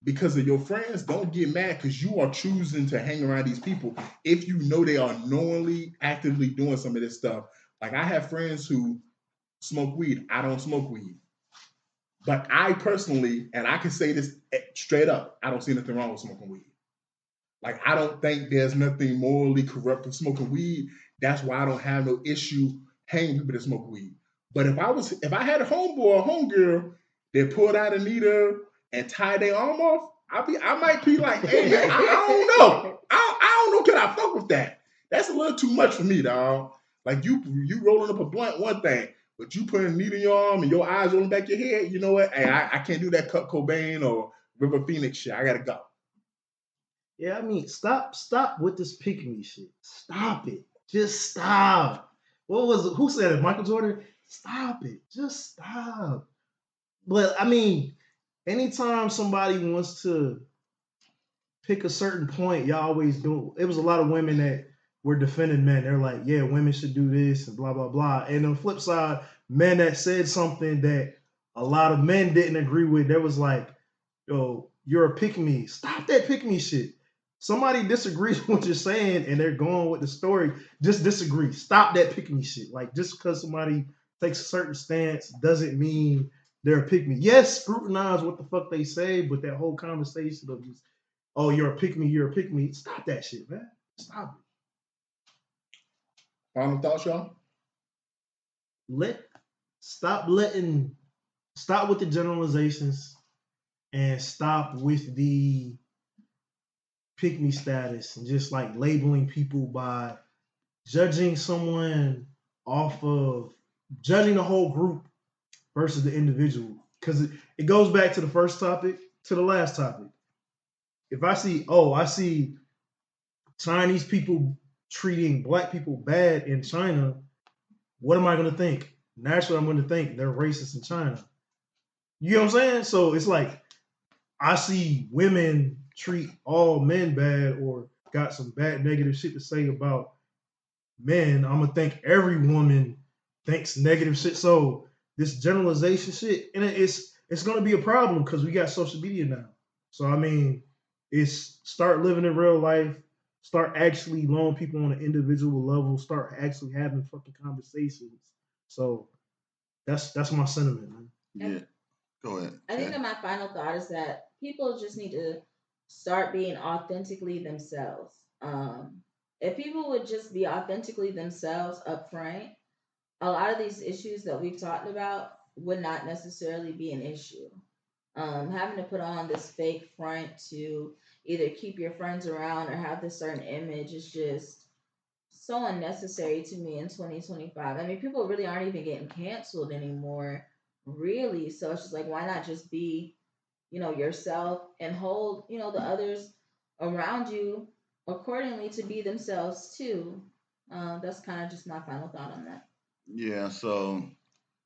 because of your friends, don't get mad because you are choosing to hang around these people if you know they are knowingly, actively doing some of this stuff. Like I have friends who smoke weed. I don't smoke weed. But I personally, and I can say this straight up, I don't see nothing wrong with smoking weed. Like I don't think there's nothing morally corrupt with smoking weed. That's why I don't have no issue hanging with people that smoke weed. But if I had a homeboy or homegirl that pulled out a needle and tied their arm off, I might be like, hey man, I don't know. I don't know, can I fuck with that? That's a little too much for me, dog. Like you rolling up a blunt, one thing, but you putting a needle in your arm and your eyes rolling back your head, you know what? Hey, I can't do that Kurt Cobain or River Phoenix shit. I gotta go. Yeah, I mean, stop with this pick me shit. Stop it. Just stop. What was it? Who said it? Michael Jordan? Stop it. Just stop. But I mean, anytime somebody wants to pick a certain point, y'all always do. It was a lot of women that were defending men. They're like, yeah, women should do this and blah blah blah. And on the flip side, men that said something that a lot of men didn't agree with, there was like, yo, you're a pick me. Stop that pick me shit. Somebody disagrees with what you're saying and they're going with the story, just disagree. Stop that pick me shit. Like just because somebody takes a certain stance doesn't mean they're a pick me. Yes, scrutinize what the fuck they say, but that whole conversation of just, oh, you're a pick me, you're a pick me. Stop that shit, man. Stop it. Final thoughts, y'all? Stop with the generalizations and stop with the pick me status and just like labeling people by judging someone off of judging the whole group versus the individual. Because it goes back to the first topic, to the last topic. If I see Chinese people treating black people bad in China, what am I going to think? Naturally, I'm going to think they're racist in China. You know what I'm saying? So it's like I see women treat all men bad or got some bad negative shit to say about men. I'm going to think every woman thinks negative shit. So this generalization shit, and it's going to be a problem because we got social media now. So, I mean, it's start living in real life, start actually knowing people on an individual level, start actually having fucking conversations. So that's my sentiment, man. Yeah. Go ahead. I think that my final thought is that people just need to start being authentically themselves. If people would just be authentically themselves up front, a lot of these issues that we've talked about would not necessarily be an issue. Having to put on this fake front to either keep your friends around or have this certain image is just so unnecessary to me in 2025. I mean, people really aren't even getting canceled anymore, really. So it's just like, why not just be, yourself and hold, the others around you accordingly to be themselves too. That's kind of just my final thought on that. Yeah. So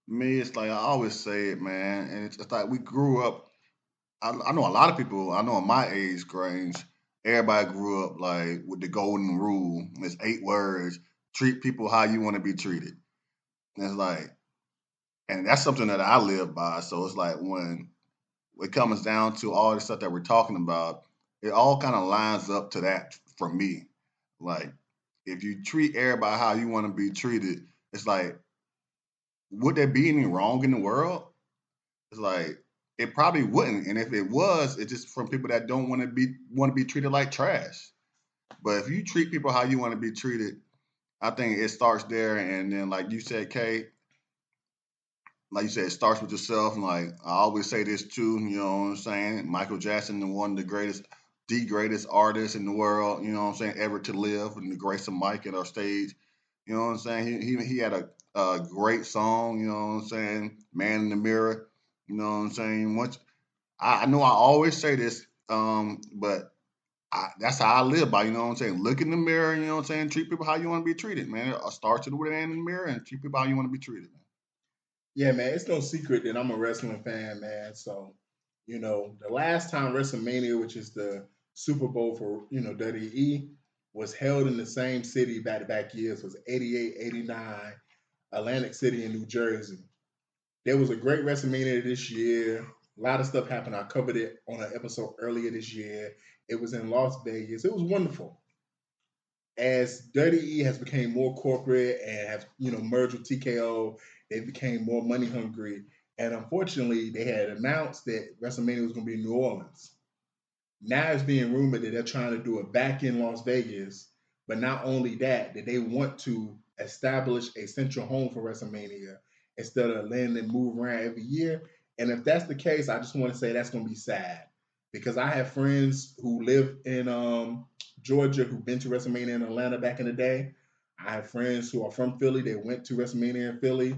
me, it's like I always say it, man, and it's like we grew up. I know a lot of people. I know in my age range, everybody grew up like with the golden rule. It's 8 words: treat people how you want to be treated. And it's like, and that's something that I live by. So it's like when it comes down to all the stuff that we're talking about, it all kind of lines up to that for me. Like, if you treat everybody how you want to be treated, it's like, would there be any wrong in the world? It's like it probably wouldn't, and if it was, it's just from people that don't want to be treated like trash. But if you treat people how you want to be treated, I think it starts there, and then like you said, Kay, like you said, it starts with yourself. And like I always say this too, you know what I'm saying? Michael Jackson, one of the greatest artists in the world, you know what I'm saying, ever to live, and the grace of Mike at our stage. You know what I'm saying? He had a great song, you know what I'm saying? Man in the Mirror. You know what I'm saying? Once I know I always say this, but that's how I live by. You know what I'm saying? Look in the mirror. You know what I'm saying? Treat people how you want to be treated, man. Start to the man in the mirror and treat people how you want to be treated, man. Yeah, man, it's no secret that I'm a wrestling fan, man. So, the last time WrestleMania, which is the Super Bowl for, WWE, was held in the same city back-to-back years, was 88, 89, Atlantic City in New Jersey. There was a great WrestleMania this year A lot of stuff happened. I covered it on an episode earlier this year. It was in Las Vegas. It was wonderful. As Dirty E has become more corporate and have merged with TKO, they became more money hungry. And unfortunately, they had announced that WrestleMania was going to be in New Orleans. Now it's being rumored that they're trying to do it back in Las Vegas. But not only that they want to establish a central home for WrestleMania instead of letting them move around every year. And if that's the case, I just want to say that's going to be sad. Because I have friends who live in Georgia who've been to WrestleMania in Atlanta back in the day. I have friends who are from Philly. They went to WrestleMania in Philly.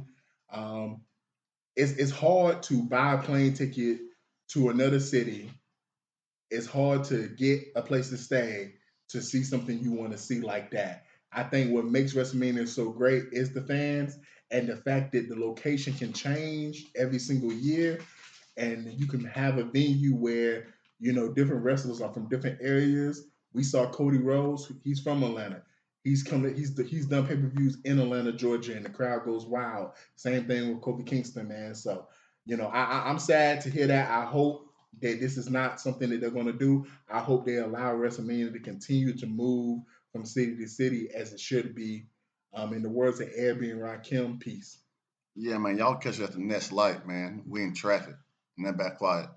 It's hard to buy a plane ticket to another city. It's hard to get a place to stay to see something you want to see like that. I think what makes WrestleMania so great is the fans and the fact that the location can change every single year, and you can have a venue where different wrestlers are from different areas. We saw Cody Rhodes; he's from Atlanta. He's done pay-per-views in Atlanta, Georgia, and the crowd goes wild. Same thing with Kofi Kingston, man. So I'm sad to hear that. I hope that this is not something that they're going to do. I hope they allow WrestleMania to continue to move from city to city as it should be. In the words of Airbnb and Rakim, peace. Yeah, man, y'all catch us at the next light, man. We in traffic. And that back quiet.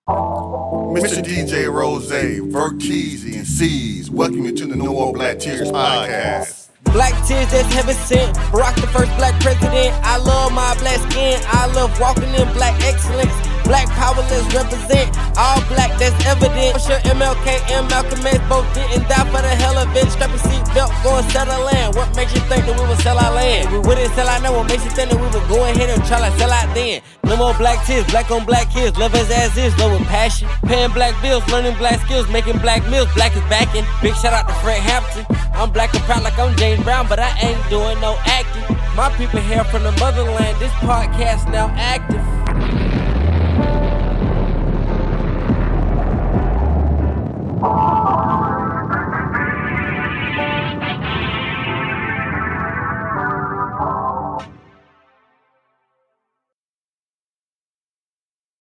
Mr. DJ Rose, Verkeezy, and C's, welcome you to the No More Black Tears podcast. Black tears that's heaven sent. Barack the first black president. I love my black skin. I love walking in black excellence. Black power, let's represent. All black, that's evident. I'm sure MLK and Malcolm X both didn't die for the hell of it. Strap a seatbelt, go and sell our land. What makes you think that we would sell our land? We wouldn't sell out now. What makes you think that we would go ahead and try to sell out then? No more black tears, black on black kids. Love us as is, love with passion. Paying black bills, learning black skills, making black meals. Black is backing. Big shout out to Fred Hampton. I'm black and proud like I'm James Brown, but I ain't doing no acting. My people here from the motherland. This podcast now active.